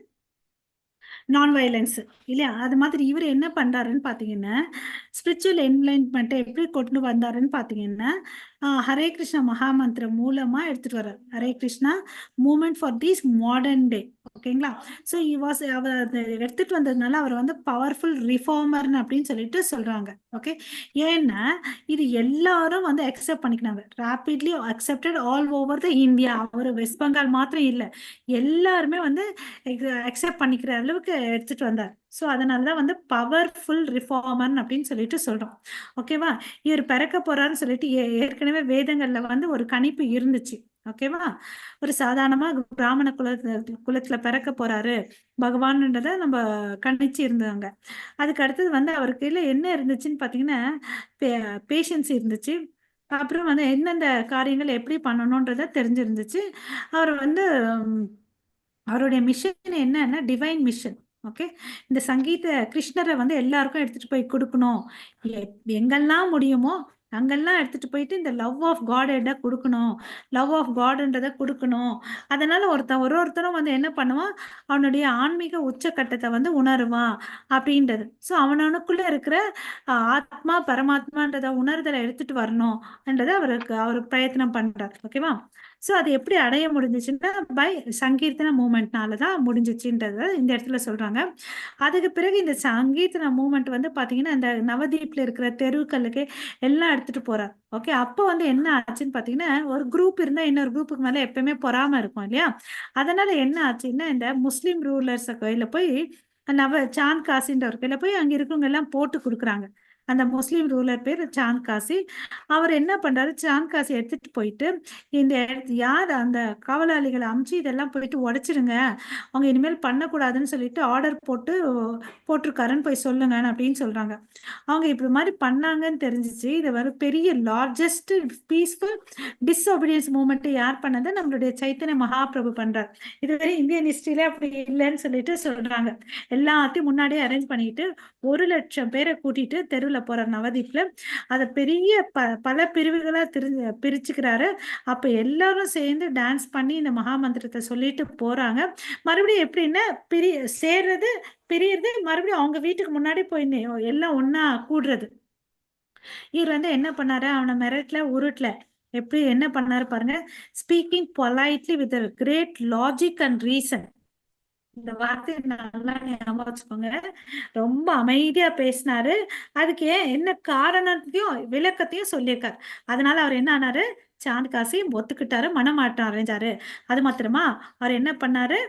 நான் வயலன்ஸ் இல்லையா. அது மாதிரி இவர் என்ன பண்றாருன்னு பார்த்தீங்கன்னா, ஸ்பிரிச்சுவல் என்லைன்மெண்ட்டை எப்படி கொண்டு வந்தாருன்னு பார்த்தீங்கன்னா, ஹரே கிருஷ்ணா மகாமந்திரம் மூலமா எடுத்துட்டு வர்றார். Hare Krishna movement for this modern day. ஓகேங்களா. ஸோ அவர் அதை எடுத்துட்டு வந்ததுனால அவர் வந்து பவர்ஃபுல் ரிஃபார்மர்னு அப்படின்னு சொல்லிட்டு சொல்றாங்க. ஓகே. ஏன்னா இது எல்லாரும் வந்து அக்செப்ட் பண்ணிக்கினாங்க. Rapidly accepted all over the India. அவர் வெஸ்ட் பெங்கால் மாத்திரம் இல்லை, எல்லாருமே வந்து அக்செப்ட் பண்ணிக்கிற அளவுக்கு எடுத்துட்டு வந்தார். ஸோ அதனாலதான் வந்து பவர்ஃபுல் ரிஃபார்மர் அப்படின்னு சொல்லிட்டு சொல்றோம். ஓகேவா. இவர் பிறக்க போறாருன்னு சொல்லிட்டு ஏற்கனவே வேதங்கள்ல வந்து ஒரு கணிப்பு இருந்துச்சு. ஓகேவா. ஒரு சாதாரணமா பிராமண குலத்துல பிறக்க போறாரு பகவான்ன்றத நம்ம கணிச்சு இருந்தாங்க. அதுக்கு அடுத்தது வந்து அவருக்கு இல்ல என்ன இருந்துச்சுன்னு பாத்தீங்கன்னா பேஷன்ஸ் இருந்துச்சு. அப்புறம் வந்து எந்தெந்த காரியங்கள் எப்படி பண்ணணும்ன்றத தெரிஞ்சிருந்துச்சு. அவர் வந்து அவருடைய மிஷன் என்னன்னா டிவைன் மிஷன். ஓகே, இந்த சங்கீத கிருஷ்ணரை வந்து எல்லாருக்கும் எடுத்துட்டு போய் கொடுக்கணும். எங்கெல்லாம் முடியுமோ அங்கெல்லாம் எடுத்துட்டு போயிட்டு இந்த லவ் ஆஃப் காட் கொடுக்கணும், லவ் ஆஃப் காட்ன்றதை கொடுக்கணும். அதனால ஒருத்தரும் வந்து என்ன பண்ணுவான், அவனுடைய ஆன்மீக உச்சக்கட்டத்தை வந்து உணருவான் அப்படின்றது. ஸோ அவனுக்குள்ள இருக்கிற ஆத்மா பரமாத்மான்றத உணர்தலை எடுத்துட்டு வரணும்ன்றதை அவர் பிரயத்னம் பண்றார். ஓகேவா? ஸோ அது எப்படி அடைய முடிஞ்சிச்சுன்னா பை சங்கீர்த்தன மூமெண்ட்னால தான் முடிஞ்சிச்சுன்றத இந்த இடத்துல சொல்றாங்க. அதுக்கு பிறகு இந்த சங்கீர்த்தன மூமெண்ட் வந்து பாத்தீங்கன்னா இந்த நவதீப்ல இருக்கிற தெருக்களுக்கு எல்லாம் எடுத்துட்டு போறார். ஓகே, அப்போ வந்து என்ன ஆச்சுன்னு பாத்தீங்கன்னா, ஒரு குரூப் இருந்தா இன்னொரு குரூப்புக்கு மேல எப்பவுமே பொறாம இருக்கும் இல்லையா? அதனால என்ன ஆச்சுன்னா, இந்த முஸ்லீம் ரூலர்ஸ் கையில போய் சாந்த் காசின்ற ஒரு கையில போய் அங்க இருக்கவங்க எல்லாம் போட்டு கொடுக்குறாங்க. அந்த முஸ்லீம் ரூலர் பேர் சாந்த் காசி. அவர் என்ன பண்றாரு, சாந்த் காசி எடுத்துட்டு போயிட்டு யார் அந்த காவலாளிகளை அமுச்சு இதெல்லாம் போயிட்டு உடைச்சிருங்க, அவங்க இனிமேல் பண்ணக்கூடாதுன்னு சொல்லிட்டு ஆர்டர் போட்டிருக்காருன்னு போய் சொல்லுங்கன்னு அப்படின்னு சொல்றாங்க. அவங்க இப்படி மாதிரி பண்ணாங்கன்னு தெரிஞ்சிச்சு. இதை வர பெரிய லார்ஜஸ்ட் பீஸ்ஃபுல் டிஸ்ஒபீடியன்ஸ் மூவ்மெண்ட் யார் பண்ணது, நம்மளுடைய சைத்தன்ய மகாபிரபு பண்றார். இதுவரை இந்தியன் ஹிஸ்டரியில அப்படி இல்லைன்னு சொல்லிட்டு சொல்றாங்க. எல்லாத்தையும் முன்னாடியே அரேஞ்ச் பண்ணிட்டு 1,00,000 பேரை கூட்டிட்டு தெருவில் போற நவதீப்ல அதை பெரிய பல பிரிவுகளா பிரிச்சுக்கிறாரு. அப்ப எல்லாரும் சேர்ந்து டான்ஸ் பண்ணி இந்த மகாமந்திரத்தை சொல்லிட்டு போறாங்க. மறுபடியும் எப்படின்னா சேர்றது பிரியறது, மறுபடியும் அவங்க வீட்டுக்கு முன்னாடி போய் எல்லாம் ஒன்னா கூடுறது. இவர் வந்து என்ன பண்ணாரு, அவனை மிரட்டல உருட்டல. எப்படி என்ன பண்ணாரு பாருங்க, speaking politely with great logic and reason. இந்த வார்த்தையை நல்லா ஞாபகம் வச்சுக்கோங்க. ரொம்ப அமைதியா பேசினாரு. அதுக்கு என்ன காரணத்தையும் விளக்கத்தையும் சொல்லியிருக்காரு. அதனால அவர் என்ன ஆனாரு, சாந்த் காசி ஒத்துக்கிட்டாரு, மனமாற்றம் அடைஞ்சாரு. அது மாத்திரமா அவர் என்ன பண்ணாரு,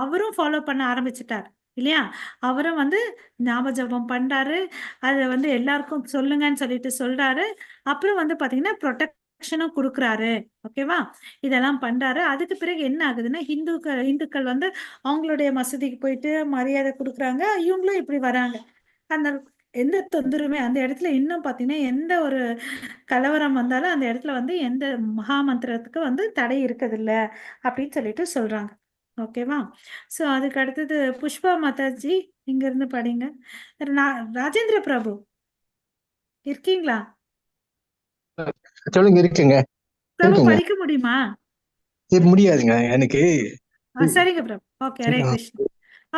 அவரும் ஃபாலோ பண்ண ஆரம்பிச்சிட்டார் இல்லையா? அவரும் வந்து ஞாபக ஜபம் பண்றாரு, அதை வந்து எல்லாருக்கும் சொல்லுங்கன்னு சொல்லிட்டு சொல்றாரு. அப்புறம் வந்து பாத்தீங்கன்னா ப்ரொடெக்ஷனும் கொடுக்குறாரு. ஓகேவா? இதெல்லாம் பண்றாரு. அதுக்கு பிறகு என்ன ஆகுதுன்னா, இந்துக்கள் வந்து அவங்களுடைய மசூதிக்கு போயிட்டு மரியாதை கொடுக்குறாங்க, இவங்களும் இப்படி வராங்க. அந்த எந்த தொந்தரவுமே அந்த இடத்துல இன்னும் பாத்தீங்கன்னா எந்த ஒரு கலவரம் வந்தாலும் அந்த இடத்துல வந்து எந்த மகாமந்திரத்துக்கு வந்து தடை இருக்கதில்ல அப்படின்னு சொல்லிட்டு சொல்றாங்க. ஓகேவா? சோ அதுக்கு அடுத்தது புஷ்பா மாதாஜி இங்க இருந்து படிங்க. ராஜேந்திர பிரபு இருக்கீங்களா? சொல்லுங்க. இருக்குங்க. பிரபு இருக்குங்க. படிக்க முடியுமா? இது முடியாதுங்க எனக்கு. சரிங்க பிரபு. ஓகே, ஹரே கிருஷ்ணா.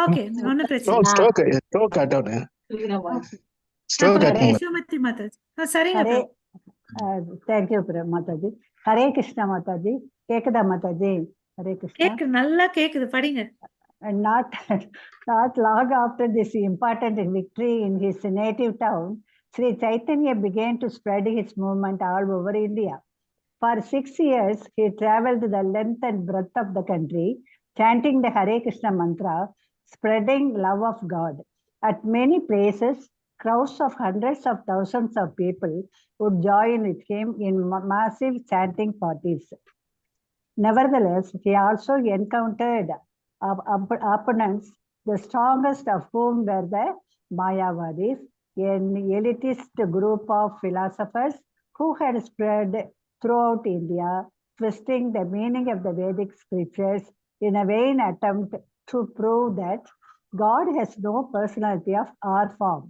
ஓகே, ஒன்னும் பிரச்சனை இல்லை. ஸ்ட்ரோக் ஆட்டோன்னு ஸ்ட்ரோக் ஆட்டோங்க. யசோமதி மாதாஜி. சரிங்க ஹரே பிரபு. தேங்க்யூ மாதாஜி. ஹரே கிருஷ்ணா மாதாஜி. கேக்குதா மாதாஜி? ஹரே கிருஷ்ணா. நல்லா கேக்குது, படிங்க. And not long after this important victory in his native town, Sri Chaitanya began to spread his movement all over India. For 6 years, he traveled the length and breadth of the country, chanting the Hare Krishna mantra, spreading love of God. At many places, crowds of hundreds of thousands of people would join with him in massive chanting parties. Nevertheless, he also encountered opponents, the strongest of whom were the Mayavadis, an elitist group of philosophers who had spread throughout India, twisting the meaning of the Vedic scriptures in a vain attempt to prove that God has no personality or form.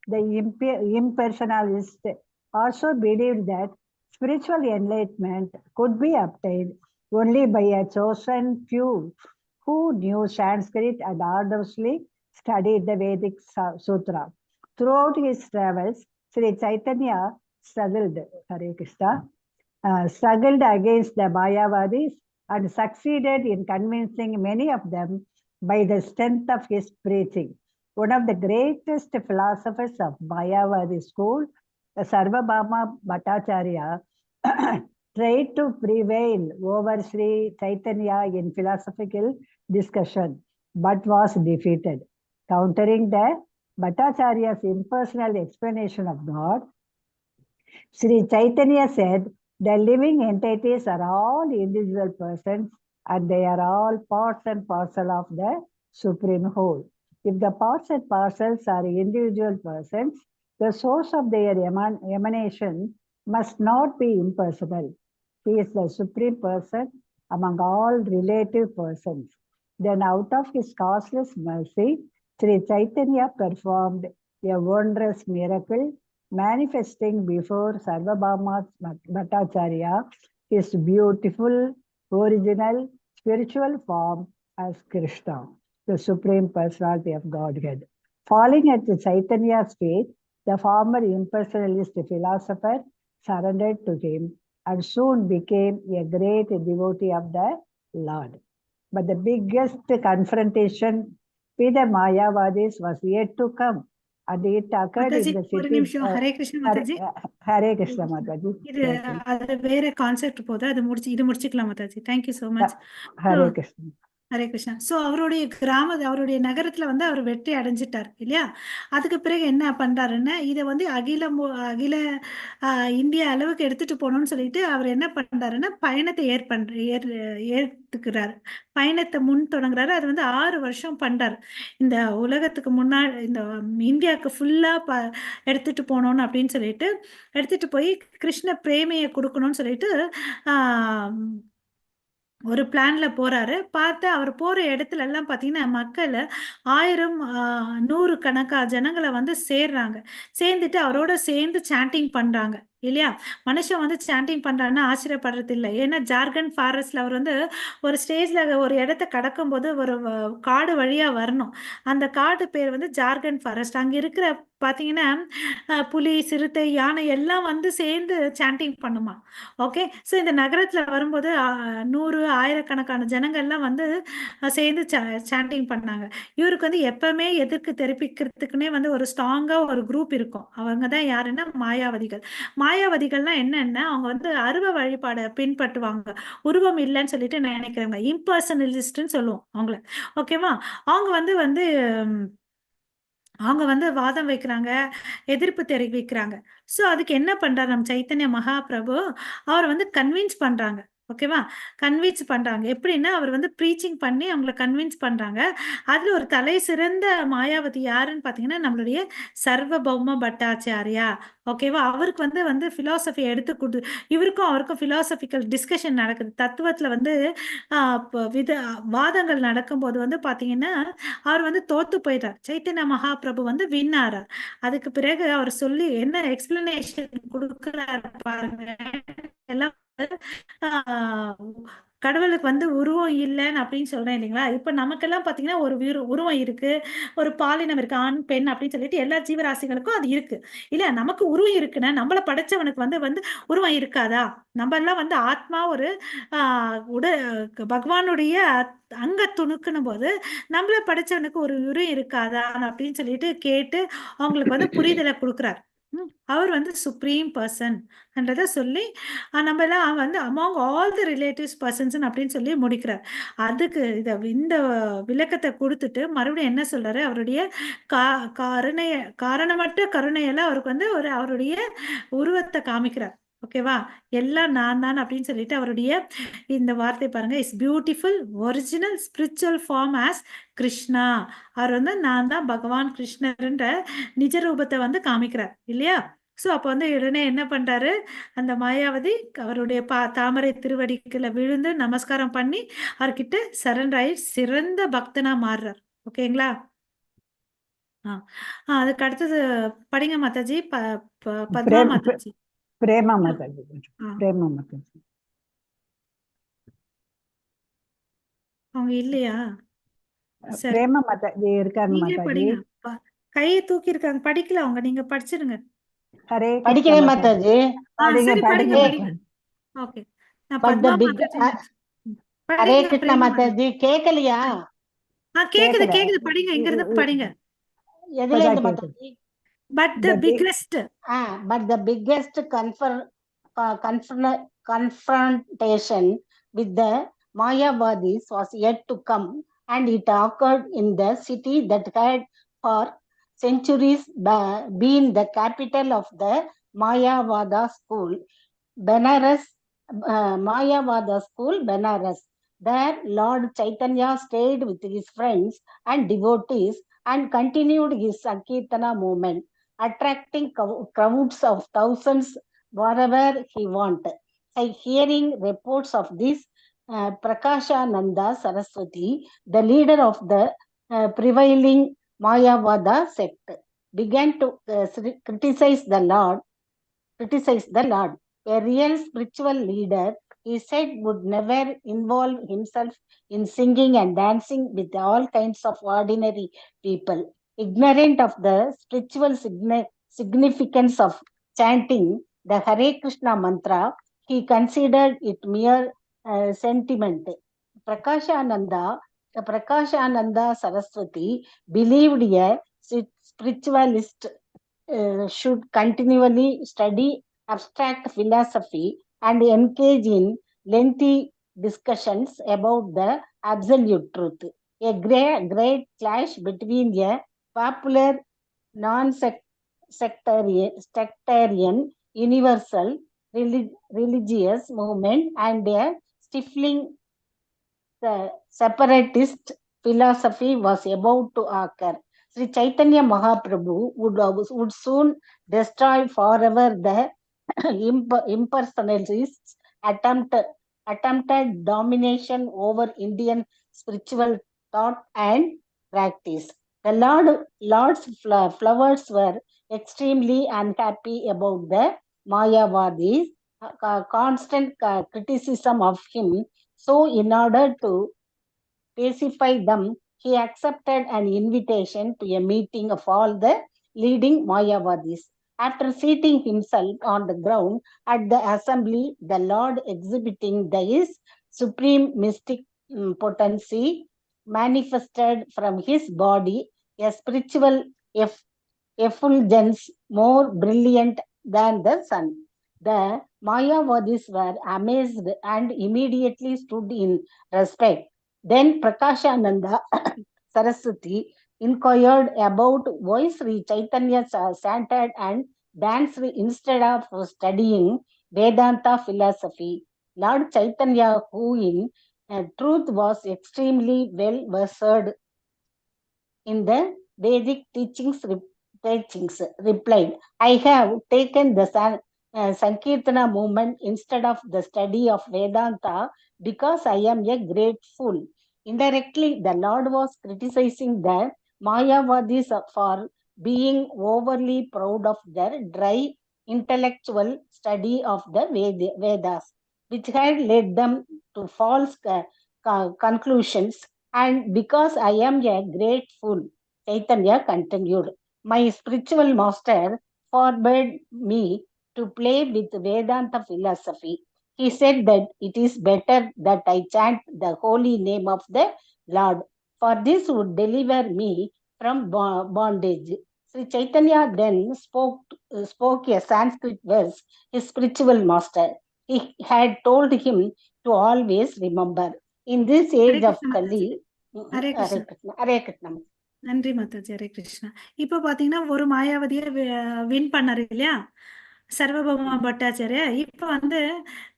The impersonalists also believed that spiritual enlightenment could be obtained only by a chosen few who knew Sanskrit and ardently studied the Vedic Sutra. Throughout his travels, Sri Chaitanya struggled, Hare Krishna, struggled against the Mayavadis and succeeded in convincing many of them by the strength of his preaching. One of the greatest philosophers of Mayavadi school, Sarvabhauma Bhattacharya, tried to prevail over Sri Chaitanya in philosophical discussion, but was defeated. Countering the Bhattacharya's impersonal explanation of God, Sri Chaitanya said, the living entities are all individual persons and they are all parts and parcel of the supreme whole. If the parts and parcels are individual persons, the source of their emanation must not be impersonal. He is the supreme person among all relative persons. Then out of his causeless mercy, Sri Chaitanya performed a wondrous miracle, manifesting before Sarvabhauma Bhattacharya his beautiful, original, spiritual form as Krishna, the Supreme Personality of Godhead. Falling at the Chaitanya's feet, the former impersonalist philosopher surrendered to him and soon became a great devotee of the Lord. But the biggest confrontation with the Mayavadis was yet to come. And it occurred Mataji in the ஒரு city. நிமிஷம். Hare Krishna Mataji. Hare Krishna Mataji. இது அது வேற concept போகுது. அது இது முடிச்சுக்கலாம் Mataji. Thank you so much. Hare Krishna. Hare Krishna. So அவருடைய நகரத்துல வந்து அவர் வெற்றி அடைஞ்சிட்டார் இல்லையா? அதுக்கு பிறகு என்ன பண்றாருன்னா, இதை வந்து அகில இந்தியா அளவுக்கு எடுத்துட்டு போகணும்னு சொல்லிட்டு அவர் என்ன பண்றாருன்னா, பயணத்தை ஏற்றுக்கிறாரு. பயணத்தை முன் தொடங்குறாரு. அது வந்து 6 வருஷம் பண்றாரு. இந்த உலகத்துக்கு முன்னாடி இந்த இந்தியாவுக்கு ஃபுல்லா எடுத்துட்டு போகணும்னு அப்படின்னு சொல்லிட்டு எடுத்துட்டு போய் கிருஷ்ண பிரேமையை கொடுக்கணும்னு சொல்லிட்டு ஒரு பிளான்ல போறாரு. பார்த்தா அவர் போற இடத்துல எல்லாம் பார்த்தீங்கன்னா, மக்கள் 1000 100 கணக்கா ஜனங்களை வந்து சேர்றாங்க. சேர்ந்துட்டு அவரோட சேர்ந்து சாண்டிங் பண்றாங்க இல்லையா? மனுஷன் வந்து சாண்டிங் பண்றாருன்னா ஆச்சரியப்படுறது இல்லை. ஏன்னா ஜார்க்கண்ட் ஃபாரஸ்ட்ல அவர் வந்து ஒரு ஸ்டேஜ்ல ஒரு இடத்த கடக்கும்போது ஒரு காடு வழியா வரணும். அந்த காடு பேர் வந்து ஜார்க்கண்ட் ஃபாரஸ்ட். அங்க இருக்கிற பார்த்தீங்கன்னா புலி, சிறுத்தை, யானை எல்லாம் வந்து சேர்ந்து சாண்டிங் பண்ணுமா. ஓகே. ஸோ இந்த நகரத்துல வரும்போது 100 ஆயிரக்கணக்கான ஜனங்கள்லாம் வந்து சேர்ந்து சாண்டிங் பண்ணாங்க. இவருக்கு வந்து எப்பவுமே எதிர்க்கு தெரிவிக்கிறதுக்குன்னே வந்து ஒரு ஸ்ட்ராங்கா ஒரு குரூப் இருக்கும். அவங்க தான் யாருன்னா மாயாவதிகள். மாயாவதிகள்னா என்னன்னா, அவங்க வந்து அருவ வழிபாடை பின்பற்றுவாங்க. உருவம் இல்லைன்னு சொல்லிட்டு நினைக்கிறவங்க. இம்பர்சனலிஸ்ட்னு சொல்லுவோம் அவங்கள. ஓகேவா? அவங்க வந்து வாதம் வைக்கிறாங்க, எதிர்ப்பு தெரிவிக்கிறாங்க. ஸோ அதுக்கு என்ன பண்றாரு நம்ம சைத்தன்ய மகாபிரபு, அவர் வந்து கன்வின்ஸ் பண்றாங்க. ஓகேவா? கன்வின்ஸ் பண்றாங்க. எப்படின்னா அவர் வந்து ப்ரீச்சிங் பண்ணி அவங்கள கன்வின்ஸ் பண்றாங்க. அதுல ஒரு தலை சிறந்த மாயாவதி யாருன்னு பார்த்தீங்கன்னா, நம்மளுடைய சர்வபௌம பட்டாச்சாரியா. ஓகேவா? அவருக்கு வந்து பிலாசபி எடுத்து இவருக்கும் அவருக்கும் பிலாசபிக்கல் டிஸ்கஷன் நடக்குது. தத்துவத்துல வந்து வாதங்கள் நடக்கும்போது வந்து பார்த்தீங்கன்னா, அவர் வந்து தோத்து போயிட்டார். சைத்தன்ய மகாபிரபு வந்து வின் ஆறார். அதுக்கு பிறகு அவர் சொல்லி என்ன எக்ஸ்பிளனேஷன் கொடுக்கிறார் பாருங்க. எல்லாம் கடவுளுக்கு வந்து உருவம் இல்லைன்னு அப்படின்னு சொல்றேன் இல்லைங்களா? இப்ப நமக்கெல்லாம் பாத்தீங்கன்னா ஒரு உருவம் இருக்கு, ஒரு பாலினம் இருக்கு, ஆண் பெண் அப்படின்னு சொல்லிட்டு எல்லா ஜீவராசிகளுக்கும் அது இருக்கு இல்ல. நமக்கு உருவம் இருக்குன்னா நம்மள படைச்சவனுக்கு வந்து உருவம் இருக்காதா? நம்ம எல்லாம் வந்து ஆத்மா ஒரு பகவானுடைய அங்க துணுக்குன்னும் போது நம்மள படைச்சவனுக்கு ஒரு உருவம் இருக்காதா அப்படின்னு சொல்லிட்டு கேட்டு அவங்களுக்கு வந்து புரிதலை கொடுக்குறாரு. அவர் வந்து சுப்ரீம் பர்சன்ன்றத சொல்லி நம்ம எல்லாம் வந்து among all the relatives persons அப்படின்னு சொல்லி முடிக்கிறார். அதுக்கு இந்த விளக்கத்தை கொடுத்துட்டு மறுபடியும் என்ன சொல்றாரு, அவருடைய காரணமற்ற கருணையெல்லாம் அவருக்கு வந்து அவருடைய உருவத்தை காமிக்கிறார். ஓகேவா? எல்லாம் நான் தான் அப்படின்னு சொல்லிட்டு அவருடைய இந்த வார்த்தை பாருங்க, is beautiful original spiritual form as Krishna. அவர் வந்து நான் தான் பகவான் கிருஷ்ணர்ன்ற நிஜ ரூபத்தை வந்து காமிக்கிறார் இல்லையா? ஸோ அப்போ வந்து உடனே என்ன பண்றாரு, அந்த மாயாவதி அவருடைய தாமரை திருவடிக்குள்ள விழுந்து நமஸ்காரம் பண்ணி அவர்கிட்ட சரண்டர் ஆகி சிறந்த பக்தனா மாறுறார். ஓகேங்களா? அதுக்கு அடுத்தது படிங்க மாதாஜி. பத்மா மாதாஜி. பிரேமா மாதாஜி. பிரேமா மாதாஜி அவங்க இல்லையா? பிரேமா மாதாஜி இருக்காங்க. மாதாஜி கையை தூக்கி இருக்காங்க. படிக்கல அவங்க. நீங்க படிச்சிருங்க. ஹரே படிக்கிறேன் மாதாஜி. ஓகே. ஹரே கிருஷ்ணா மாதாஜி. கேக்கலையா? கேக்குது. படிங்க. இங்க இருந்து படிங்க. எதுல இருந்து Mataji? But the biggest confrontation with the Mayavadis was yet to come, and it occurred in the city that had for centuries been the capital of the Mayavada school, Benares. Benares. There, Lord Chaitanya stayed with his friends and devotees and continued his Sankirtana movement, attracting crowds of thousands wherever he went. Hearing reports of this, Prakashananda Saraswati, the leader of the prevailing Mayavada sect, began to criticize the Lord. A real spiritual leader, he said, would never involve himself in singing and dancing with all kinds of ordinary people. Ignorant of the spiritual significance of chanting the Hare Krishna mantra, he considered it mere sentiment. Prakashananda Saraswati believed a spiritualist should continually study abstract philosophy and engage in lengthy discussions about the absolute truth. A great clash between a popular non-sectarian universal religious movement and a stifling separatist philosophy was about to occur. Sri Chaitanya Mahaprabhu would soon destroy forever the impersonalists' attempted domination over Indian spiritual thought and practice. The Lord's flowers were extremely unhappy about the Mayavadis' constant criticism of him. So, in order to pacify them, he accepted an invitation to a meeting of all the leading Mayavadis. After seating himself on the ground at the assembly, the Lord exhibiting his supreme mystic potency manifested from his body a spiritual effulgence more brilliant than the sun. The Mayavadis were amazed and immediately stood in respect. Then Prakashananda Saraswati inquired about why Sri Chaitanya chanted and danced instead of studying Vedanta philosophy. Lord Chaitanya, who in truth was extremely well versed in the Vedic teachings, replied, I have taken the Sankirtana movement instead of the study of Vedanta because I am a great fool. Indirectly, the Lord was criticizing the Mayavadis for being overly proud of their dry intellectual study of the Vedas, which had led them to false conclusions. And because I am a great fool, Chaitanya continued, my spiritual master forbade me to play with Vedanta philosophy. He said that it is better that I chant the holy name of the Lord, for this would deliver me from bondage. Sri Chaitanya then spoke a Sanskrit verse, his spiritual master. He had told him to always remember. In this age of Kali, Hare Krishna. Hare Krishna. நன்றி மாதாஜி. ஹரே கிருஷ்ணா. இப்போ பாத்தீங்கன்னா ஒரு மாயாவதியை win பண்ணாரு இல்லையா சர்வபௌமா பட்டாச்சாரியா. இப்போ வந்து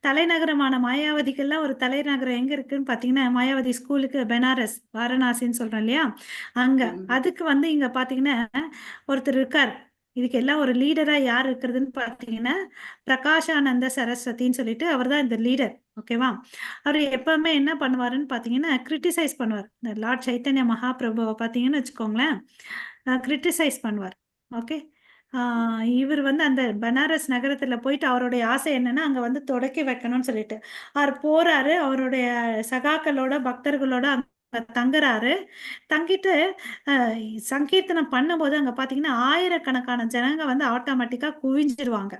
தலைநகரமான மாயாவதிக்கெல்லாம் ஒரு தலைநகரம் எங்க இருக்குன்னு பாத்தீங்கன்னா மாயாவதி ஸ்கூலுக்கு பெனாரஸ் வாரணாசின்னு சொல்றோம் இல்லையா அங்க. அதுக்கு வந்து இங்க பாத்தீங்கன்னா ஒருத்தர் இருக்கார். இதுக்கு எல்லாம் ஒரு லீடரா யார் இருக்கிறதுன்னு பாத்தீங்கன்னா பிரகாஷானந்த சரஸ்வதின்னு சொல்லிட்டு அவர் தான் இந்த லீடர். ஓகேவா? அவர் எப்பவுமே என்ன பண்ணுவாருன்னு பாத்தீங்கன்னா கிரிட்டிசைஸ் பண்ணுவார். இந்த லார்ட் சைத்தன்ய மகாபிரபுவை பாத்தீங்கன்னு வச்சுக்கோங்களேன், கிரிட்டிசைஸ் பண்ணுவார். ஓகே, இவர் வந்து அந்த பனாரஸ் நகரத்துல போயிட்டு அவருடைய ஆசை என்னன்னா அங்க வந்து தொடக்கி வைக்கணும்னு சொல்லிட்டு அவர் போறாரு. அவருடைய சகாக்களோட பக்தர்களோட அங்க தங்குறாரு. தங்கிட்டு சங்கீர்த்தனம் பண்ணும்போது அங்க பாத்தீங்கன்னா ஆயிரக்கணக்கான ஜனங்க வந்து ஆட்டோமேட்டிக்கா குவிஞ்சிருவாங்க.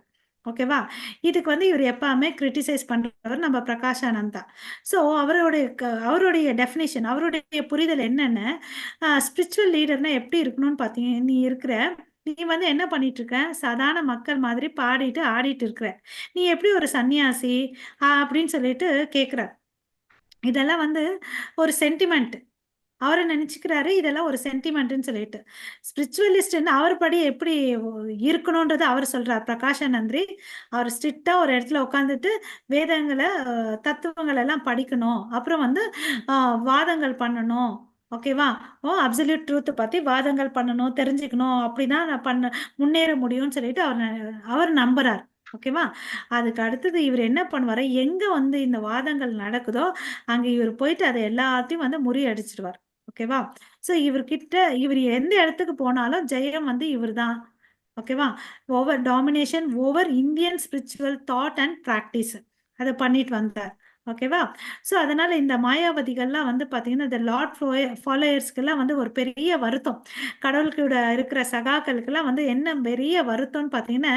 ஓகேவா? இதுக்கு வந்து இவர் எப்பவுமே கிரிட்டிசைஸ் பண்றவர் நம்ம பிரகாஷானந்தா. ஸோ அவருடைய டெஃபினேஷன், அவருடைய புரிதல் என்னன்னு, ஸ்பிரிச்சுவல் லீடர்னா எப்படி இருக்கணும்னு பார்த்தீங்க, நீ வந்து என்ன பண்ணிட்டு இருக்க, சாதாரண மக்கள் மாதிரி பாடிட்டு ஆடிட்டு இருக்கிற, நீ எப்படி ஒரு சன்னியாசி அப்படின்னு சொல்லிட்டு கேட்குறார். இதெல்லாம் வந்து ஒரு சென்டிமெண்ட். அவரை நினைச்சுக்கிறாரு இதெல்லாம் ஒரு சென்டிமெண்ட்னு சொல்லிட்டு. ஸ்பிரிச்சுவலிஸ்ட்னு அவர் படி எப்படி இருக்கணும்ன்றது அவர் சொல்றார். பிரகாஷானந்தி அவர் ஸ்ட்ரிக்டா ஒரு இடத்துல உட்காந்துட்டு வேதங்களை தத்துவங்கள் எல்லாம் படிக்கணும், அப்புறம் வந்து வாதங்கள் பண்ணணும். ஓகேவா? அப்சல்யூட் ட்ரூத் பத்தி வாதங்கள் பண்ணணும், தெரிஞ்சுக்கணும், அப்படிதான் நான் முன்னேற முடியும்னு சொல்லிட்டு அவர் நம்புறார். ஓகேவா? அதுக்கு அடுத்தது இவர் என்ன பண்ணுவாரு, எங்க வந்து இந்த வாதங்கள் நடக்குதோ, அங்க இவர் போயிட்டு அத எல்லாத்தையும் வந்து முறியடிச்சிடுவார். ஓகேவா? ஸோ இவர்கிட்ட இவர் எந்த இடத்துக்கு போனாலும் ஜெயம் வந்து இவர்தான். ஓகேவா? Over domination over Indian spiritual thought and practice அத பண்ணிட்டு வந்தார். ஓகேவா? ஸோ அதனால இந்த மாயாவதிகள்லாம் வந்து பார்த்தீங்கன்னா, இந்த லார்ட் ஃபாலோயர்ஸ்க்கெல்லாம் வந்து ஒரு பெரிய வருத்தம். கடவுளுக்கூட இருக்கிற சகாக்களுக்கெல்லாம் வந்து என்ன பெரிய வருத்தம்னு பார்த்தீங்கன்னா,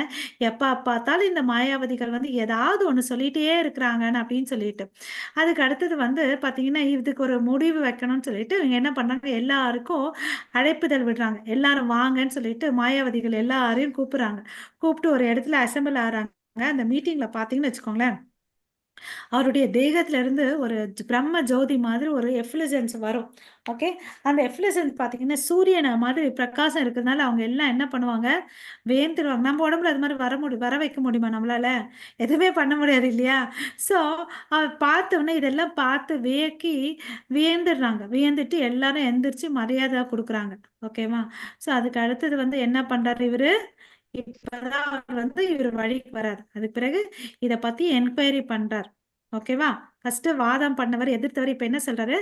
எப்ப பார்த்தாலும் இந்த மாயாவதிகள் வந்து ஏதாவது ஒண்ணு சொல்லிட்டே இருக்கிறாங்கன்னு அப்படின்னு சொல்லிட்டு. அதுக்கு அடுத்தது வந்து பார்த்தீங்கன்னா, இதுக்கு ஒரு முடிவு வைக்கணும்னு சொல்லிட்டு இவங்க என்ன பண்றாங்க, எல்லாருக்கும் அழைப்பிதழ் விடுறாங்க. எல்லாரும் வாங்கன்னு சொல்லிட்டு மாயாவதிகள் எல்லாரையும் கூப்பிடுறாங்க. கூப்பிட்டு ஒரு இடத்துல அசெம்பிள் ஆகுறாங்க. அந்த மீட்டிங்ல பார்த்தீங்கன்னு வச்சுக்கோங்களேன், அவருடைய தேகத்துல இருந்து ஒரு பிரம்ம ஜோதி மாதிரி ஒரு எஃப்ளசன்ஸ் வரும். ஓகே, அந்த எஃப்ளசன்ஸ் பார்த்தீங்கன்னா சூரியனை மாதிரி பிரகாசம் இருக்கிறதுனால அவங்க எல்லாம் என்ன பண்ணுவாங்க, வேந்துருவாங்க. நம்ம உடம்புல அது மாதிரி வர வைக்க முடியுமா நம்மளால? எதுவுமே பண்ண முடியாது இல்லையா? ஸோ பார்த்த உடனே இதெல்லாம் பார்த்து வியந்துடுறாங்க. வியந்துட்டு எல்லாரும் எந்திரிச்சு மரியாதை கொடுக்குறாங்க. ஓகேவா? ஸோ அதுக்கு அடுத்தது வந்து என்ன பண்றாரு இவரு, இப்பதான் அவர் வந்து இவர் வழிக்கு வராரு. அதுக்கு பிறகு இத பத்தி என்கொயரி பண்றார். ஓகேவா? ஃபர்ஸ்ட் வாதம் பண்ணவர் எதிர்த்தவர் இப்ப என்ன சொல்றாரு,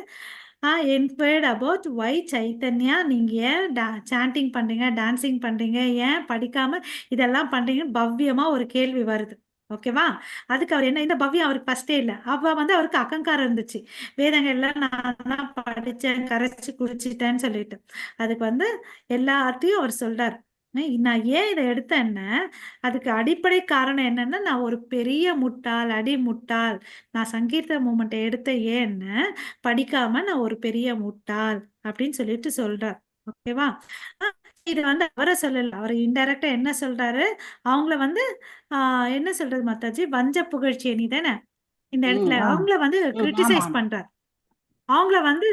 என்கொயர்ட் அபவுட் வை சைத்தன்யா நீங்க ஏன் சாண்டிங் பண்றீங்க, டான்சிங் பண்றீங்க, ஏன் படிக்காம இதெல்லாம் பண்றீங்கன்னு பவ்யமா ஒரு கேள்வி வருது. ஓகேவா? அதுக்கு அவர் என்ன, இந்த பவ்யம் அவருக்கு ஃபர்ஸ்டே இல்ல. அவ வந்து அவருக்கு அகங்காரம் இருந்துச்சு. வேதங்கள் எல்லாம் நான் தான் படிச்சேன், கரைச்சு குடிச்சிட்டேன்னு சொல்லிட்டு. அதுக்கு வந்து எல்லாத்தையும் அவர் சொல்றாரு. நான் ஏன் இதை எடுத்தேன்னா, அதுக்கு அடிப்படை காரணம் என்னன்னா, நான் ஒரு பெரிய முட்டாள், அடி முட்டாள். நான் சங்கீத மூமெண்ட் எடுத்த ஏன்னு படிக்காம நான் ஒரு பெரிய முட்டாள் அப்படின்னு சொல்லிட்டு சொல்றார். ஓகேவா? அஹ் இது வந்து அவரை சொல்லல, அவர் இன்டைரக்டா என்ன சொல்றாரு, அவங்கள வந்து என்ன சொல்றது மாதாஜி, வஞ்ச புகழ்ச்சி தானே இந்த இடத்துல ஆ. அவங்கள வந்து ஆமா கிரிட்டிசைஸ் ஆமா பண்றார். அவங்கள வந்து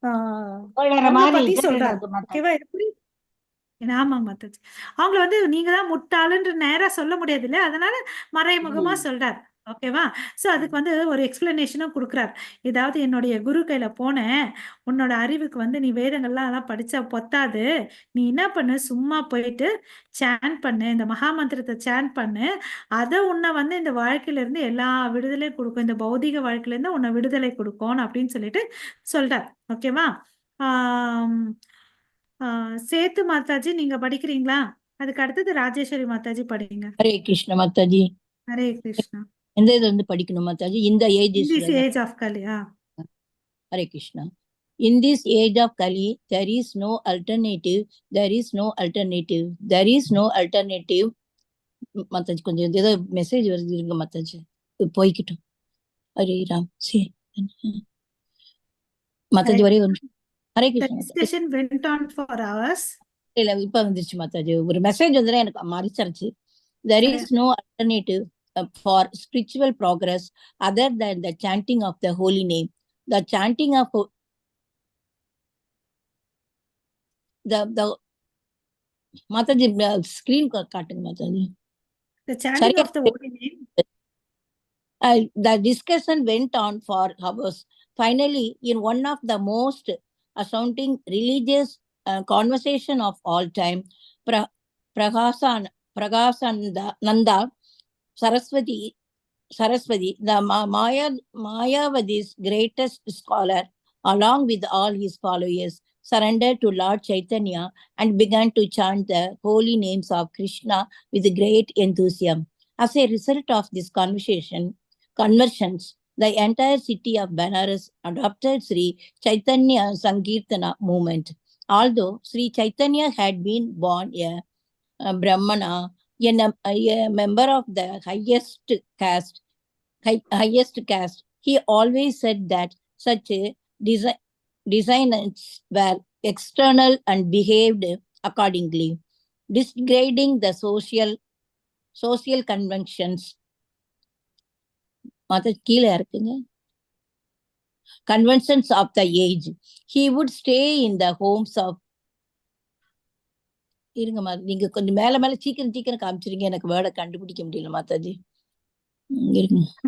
ஆஹ் புகழற அவங்கள மாதிரி பத்தி சொல்றார். இருக்கு மாதாஜி. ஓகேவா? எப்படி? ஆமாங்க மாதாஜி. அவங்கள வந்து நீங்க தான் முட்டாளுன்ற நேரா சொல்ல முடியாது இல்ல, அதனால மறைமுகமா ம். சொல்றார். ஓகேவா? சோ அதுக்கு வந்து ஒரு எக்ஸ்பிளனேஷனும் கொடுக்குறார். ஏதாவது என்னுடைய குரு கையில போனேன், உன்னோட அறிவுக்கு வந்து நீ வேதங்கள்லாம் அதெல்லாம் படிச்சா பொத்தாது. நீ என்ன பண்ணு, சும்மா போயிட்டு சாண்ட் பண்ணு, இந்த மகாமந்திரத்தை சாண்ட் பண்ணு. அதை உன்னை வந்து இந்த வாழ்க்கையில இருந்து எல்லா விடுதலையும் கொடுக்கும், இந்த பௌதிக வாழ்க்கையில இருந்து உன்னை விடுதலை கொடுக்கும் அப்படின்னு சொல்லிட்டு சொல்றார். ஓகேவா? ஆஹ் சேத்து மாதாஜி நீங்க படிக்கிறீங்களா? அதுக்கு அடுத்தது ராஜேஸ்வரி மாதாஜி படிங்க. ஹரே கிருஷ்ண மாதாஜி. ஹரே கிருஷ்ணா. எந்த இது வந்து படிக்கணும் மாதாஜி? இந்த In this age age of Kali. Hare Krishna. In this age of Kali, there is no alternative. There is no alternative. There is no alternative. Mataji கொஞ்சம் ஏதோ மெசேஜ் வருது, இருங்க மாதாஜி போய்கிட்டோம். ஹரே ராம் சே மாதாஜி ஒரே ஒரு Hare The Krishna. discussion went on for hours. இல்ல இப்ப வந்துருச்சு மாதாஜி, ஒரு மெசேஜ் வந்து எனக்கு மறைச்சிருச்சு. There is no alternative for spiritual progress other than the chanting of the holy name. The chanting of the Mataji screen காட்டுங்க Mataji. The chanting of the holy name. The discussion went on for hours. Finally, in one of the most astounding religious conversation of all time, Pragasananda Saraswati, the Mayavadi's greatest scholar, along with all his followers, surrendered to Lord Chaitanya and began to chant the holy names of Krishna with great enthusiasm. As a result of this conversions, the entire city of Banaras adopted Sri Chaitanya Sankirtana movement. Although Sri Chaitanya had been born a Brahmana, a member of the highest caste, he always said that such designers were external and behaved accordingly, disregarding the social conventions. Conventions of the age. He would stay in the homes of இருங்கம்மா, நீங்க கொஞ்சம் மேல சீக்கிரம் காமிச்சிருங்க, எனக்கு வேர்டை கண்டுபிடிக்க முடியல மாதாஜி.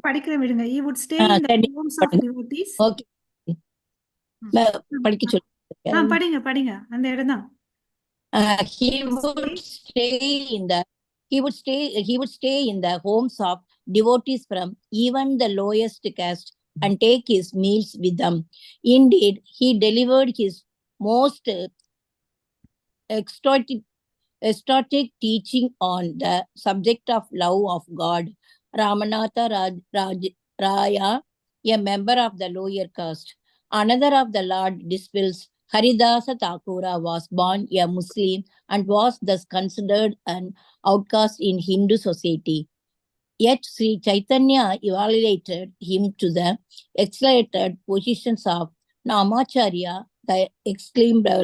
படிக்கிற விடுங்க. He would stay in the homes of devotees. Okay. படிக்க சொல்லுங்க. படிங்க அந்த இடம்தான். He would stay in the He would stay in the homes of devotees from even the lowest caste and take his meals with them. Indeed, he delivered his most exotic teaching on the subject of love of God. Ramanatha Raya, a member of the lower caste, another of the Lord Disciples, Haridasa Thakura, was born a Muslim and was thus considered an outcast in Hindu society. Yet Sri Chaitanya elevated him to the exalted positions of Namacharya, the exclaimer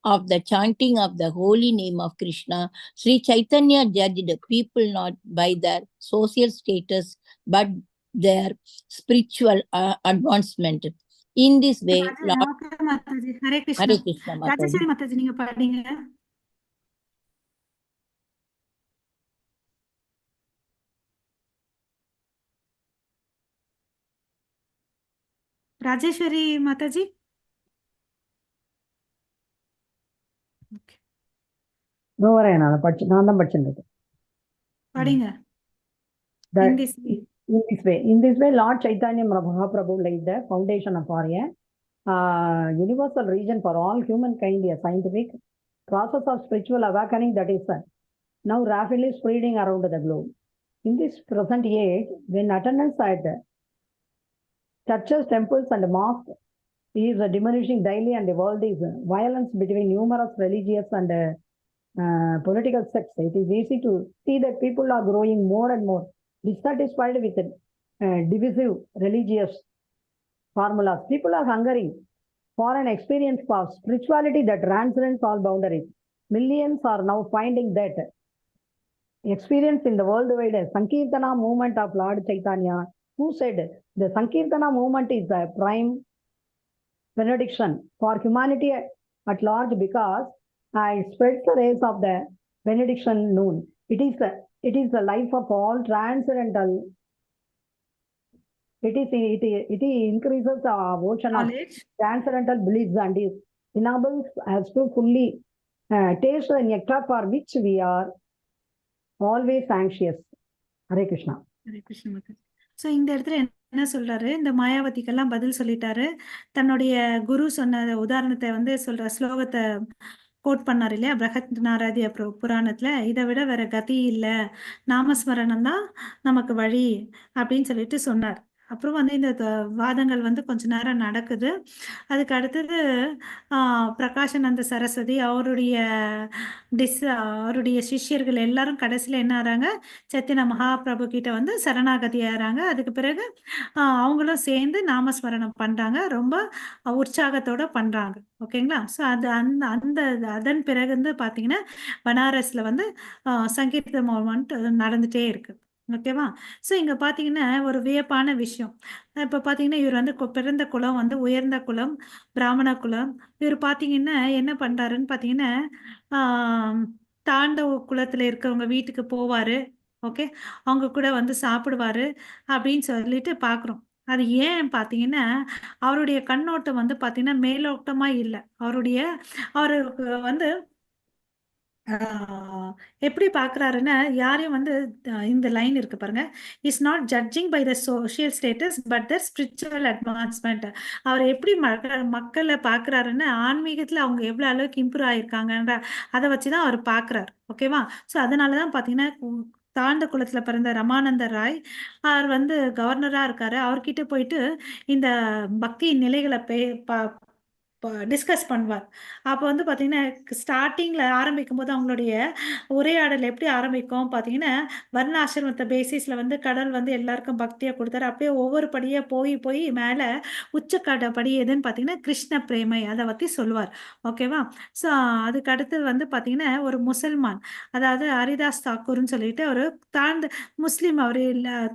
of the chanting of the holy name of Krishna. Sri Chaitanya judged people not by their social status but their spiritual advancement. In this way, Lord Okay, Mataji. Hare Krishna. Hare Krishna Mataji. Rajeswari Mataji நீங்க பாடுங்க. ராஜேஸ்வரி மாதாஜி. வரேன் நான் தான் படிச்சுட்டு பாடுங்க. That In this way. in this way, Lord Chaitanya Mahaprabhu laid the foundation of a universal region for all humankind, a scientific process of spiritual awakening that is now rapidly spreading around the globe. In this present age, when attendance at churches, temples, and mosques is diminishing daily, and the world is violence between numerous religious and political sects, it is easy to see that people are growing more and more dissatisfied with divisive religious formulas. People are hungering for an experience for spirituality that transcends all boundaries. Millions are now finding that experience in the worldwide Sankirtana movement of Lord Chaitanya, who said the Sankirtana movement is the prime benediction for humanity at large because it spreads the rays of the benediction noon. It is the life of all transcendental. It increases the ocean of Knowledge. transcendental bliss and it enables us to fully taste the nectar for which we are always anxious. Hare Krishna. Hare Krishna Mataji. So இந்த இடத்துல என்ன சொல்றாரு, இந்த மாயாவதிக்கெல்லாம் பதில் சொல்லிட்டாரு. தன்னுடைய குரு சொன்ன உதாரணத்தை வந்து சொல்ற ஸ்லோகத்தை கோட் பண்ணார் இல்லையா, பிரகத் நாராதிய புராணத்துல, இதை விட வேற கதி இல்லை, நாமஸ்மரணம் தான் நமக்கு வழி அப்படின்னு சொல்லிட்டு சொன்னார். அப்புறம் வந்து இந்த வாதங்கள் வந்து கொஞ்ச நேரம் நடக்குது. அதுக்கு அடுத்தது பிரகாஷானந்த சரஸ்வதி அவருடைய சிஷ்யர்கள் எல்லாரும் கடைசியில் என்ன ஆறாங்க, சைத்தன்ய மகாபிரபு கிட்ட வந்து சரணாகதி ஆறாங்க. அதுக்கு பிறகு அவங்களும் சேர்ந்து நாமஸ்மரணம் பண்றாங்க, ரொம்ப உற்சாகத்தோட பண்றாங்க. ஓகேங்களா. ஸோ அதன் பிறகு வந்து பார்த்தீங்கன்னா பனாரஸ்ல வந்து சங்கீத மூவ்மெண்ட் நடந்துட்டே இருக்கு. ஓகேவா. ஸோ இங்கே பார்த்தீங்கன்னா ஒரு வியப்பான விஷயம். இப்போ பார்த்தீங்கன்னா இவர் வந்து பிறந்த குலம் வந்து உயர்ந்த குலம், பிராமண குலம். இவர் பார்த்தீங்கன்னா என்ன பண்ணுறாருன்னு பார்த்தீங்கன்னா தாண்டவ குலத்தில் இருக்கிறவங்க வீட்டுக்கு போவார். ஓகே, அவங்க கூட வந்து சாப்பிடுவார் அப்படின்னு சொல்லிட்டு பார்க்குறோம். அது ஏன் பார்த்தீங்கன்னா அவருடைய கண்ணோட்டம் வந்து பார்த்தீங்கன்னா மேலோட்டமாக இல்லை. அவருக்கு வந்து எப்படி பார்க்குறாருன்னா, யாரையும் வந்து இந்த லைன் இருக்கு பாருங்க, is not judging by the social status but the spiritual advancement. அவர் எப்படி மக்களை பார்க்குறாருன்னா ஆன்மீகத்தில் அவங்க எவ்வளோ அளவுக்கு இம்ப்ரூவ் ஆகியிருக்காங்கன்ற அதை வச்சு தான் அவர் பார்க்குறாரு. ஓகேவா. ஸோ அதனால தான் பார்த்தீங்கன்னா தாழ்ந்த குலத்தில் பிறந்த ரமானந்த ராய் அவர் வந்து கவர்னராக இருக்காரு. அவர்கிட்ட போயிட்டு இந்த பக்தி நிலைகளை டிஸ்கஸ் பண்ணுவார். அப்போ வந்து பார்த்தீங்கன்னா ஸ்டார்டிங்கில் ஆரம்பிக்கும் போது அவங்களுடைய உரையாடல் எப்படி ஆரம்பிக்கும் பார்த்தீங்கன்னா, வர்ண ஆசிரமத்தை பேசிஸில் வந்து கடல் வந்து எல்லாருக்கும் பக்தியாக கொடுத்தாரு. அப்படியே ஒவ்வொரு படியாக போய் மேலே உச்சக்காட்ட படி எதுன்னு பார்த்தீங்கன்னா கிருஷ்ண பிரேமை, அதை பற்றி சொல்லுவார். ஓகேவா. ஸோ அதுக்கு அடுத்து வந்து பார்த்தீங்கன்னா ஒரு முசல்மான், அதாவது ஹரிதாஸ் தாக்கூர்னு சொல்லிட்டு ஒரு முஸ்லீம், அவர்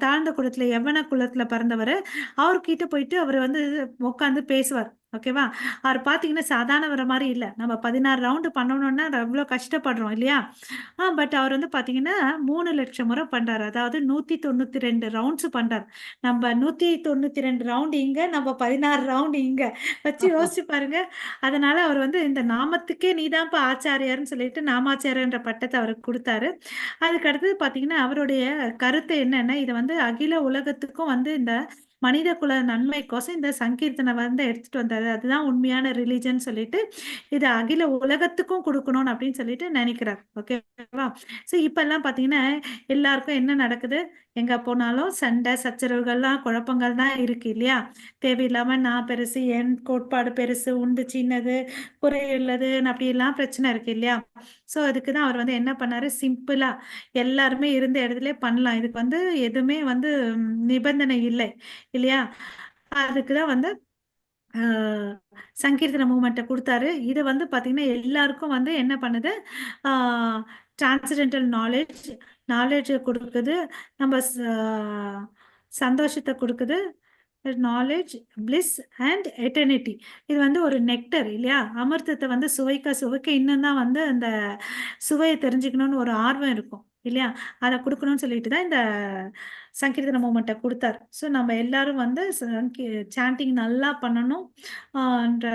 தாழ்ந்த குலத்தில் யவன குலத்தில் பிறந்தவர். அவர்கிட்ட போயிட்டு அவர் வந்து உட்காந்து பேசுவார். ஓகேவா? அவர் பார்த்தீங்கன்னா சாதாரணவர மாரி இல்ல. நம்ம 16 ரவுண்டு பண்ணணும்னா எவ்ளோ கஷ்டப்படுறோம் இல்லையா? பட் அவர் வந்து பார்த்தீங்கன்னா 3,00,000 முறை பண்றாரு. அதாவது 192 ரவுண்ட்ஸ் பண்றாரு. நம்ம 192 ரவுண்ட் இங்க, நம்ம 16 ரவுண்ட் இங்க. வச்சு யோசிச்சு பாருங்க. அதனால அவர் வந்து இந்த நாமத்துக்கே நீதான்ப்பா ஆச்சாரியார்ன்னு சொல்லிட்டு நாமாச்சாரியன்ற பட்டத்த அவருக்கு குடுத்தாரு. அதுக்கு அடுத்தது பார்த்தீங்கன்னா, அவருடைய கருத்து என்னன்னா, இத வந்து அகில உலகத்துக்கும் வந்து இந்த மனித குல நன்மைக்கோசம் இந்த சங்கீர்த்தன வந்து எடுத்துட்டு வந்தாரு. அதுதான் உண்மையான ரிலிஜன் சொல்லிட்டு, இத அகில உலகத்துக்கும் குடுக்கணும்னு அப்படின்னு சொல்லிட்டு நெனைக்கிறார். ஓகேவா? ஸோ இப்பல்லாம் பார்த்தீங்கன்னா, எல்லாருக்கும் என்ன நடக்குது? எங்க போனாலும் சண்டை, சச்சரவுகள்லாம், குழப்பங்கள் தான் இருக்கு இல்லையா? தேவையில்லாம நான் பெருசு, என் கோட்பாடு பெருசு, உண்டு சின்னது, குறை உள்ளதுன்னு அப்படியெல்லாம் பிரச்சனை இருக்கு இல்லையா? ஸோ அதுக்கு தான் அவர் வந்து என்ன பண்ணாரு, சிம்பிளா எல்லாருமே இருந்த இடத்துலயே பண்ணலாம். இதுக்கு வந்து எதுவுமே வந்து நிபந்தனை இல்லை. இல்லையா? அதுக்கு தான் வந்து அ சங்கீர்த்தன மூவ்மெண்ட்ட குடுத்தாரு. இது வந்து பார்த்தீங்கன்னா, எல்லாருக்கும் வந்து என்ன பண்ணுது, ஆ டிரான்சென்டென்டல் நாலேட்ஜ குடுக்குது. நம்ம சந்தோஷத்த குடுக்குது. Knowledge, bliss and eternity. இது வந்து ஒரு நெக்டர் இல்லையா? அமிர்தத்த வந்து சுவைக்க சுவைக்க இன்னும் தான் வந்து அந்த சுவைய தெரிஞ்சுக்கணும்னு ஒரு ஆர்வம் இருக்கும் இல்லையா? அத குடுக்கணும்னு சொல்லிட்டு தான் இந்த சங்கீர்த்தன மூவ்மெண்ட்ட குடுத்தாரு. ஸோ நம்ம எல்லாரும் வந்து சாண்டிங் நல்லா பண்ணணும். ன்ற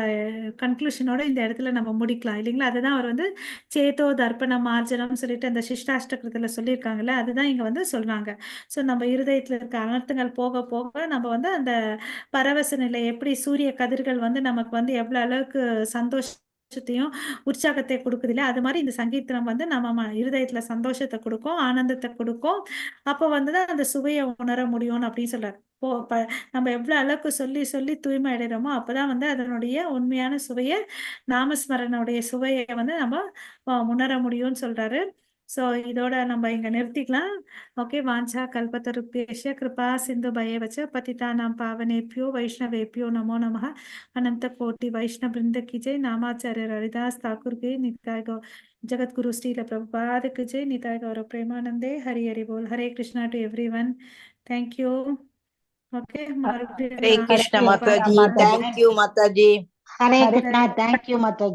கன்க்ளூஷனோட இந்த இடத்துல நம்ம முடிக்கலாம் இல்லைங்களா? அதுதான் அவர் வந்து சேதோ தர்ப்பண மார்ஜனம்னு சொல்லிட்டு அந்த சிஷ்டாஷ்டகத்துல சொல்லியிருக்காங்கல்ல, அதுதான் இங்க வந்து சொல்றாங்க. ஸோ நம்ம இருதயத்துல இருக்க அனர்த்தங்கள் போக போக நம்ம வந்து அந்த பரவச நிலை எப்படி சூரிய கதிர்கள் வந்து நமக்கு வந்து எவ்வளோ அளவுக்கு சந்தோஷத்தையும் உற்சாகத்தை கொடுக்குது இல்லையா? அது மாதிரி இந்த சங்கீர்த்தனம் வந்து நம்ம இருதயத்துல சந்தோஷத்தை கொடுக்கும், ஆனந்தத்தை கொடுக்கும். அப்போ வந்து தான் அந்த சுவையை உணர முடியும்னு அப்படின்னு சொல்றாரு. நம்ம எவ்வளோ அளவுக்கு சொல்லி சொல்லி தூய்மை அடைகிறோமோ அப்பதான் வந்து அதனுடைய உண்மையான சுவையை, நாமஸ்மரனுடைய சுவையை வந்து நம்ம உணர முடியும்னு சொல்றாரு. ஸோ இதோட நம்ம இங்க நிறுத்திக்கலாம். ஓகே. வாஞ்சா கல்பத்தருभ्यश्च कृपा सिंधु भयेवच पतितानां पावनेभ्यो वैष्णवेभ्यो नमो नमः। अनंत कोटि वैष्णव वृंद की जय। नामाचार्य हरिदास ठाकुर की निताय गौ जगत गुरु श्रील प्रभुपाद की जय। निताय गौरव प्रेमानंदे। हरि हरि बोल। Hare Krishna to everyone. Thank you. Okay Hare Krishna Krishna Mataji. Mataji. Thank you Mataji. Hare Hare Krishna. Thank you, Mataji.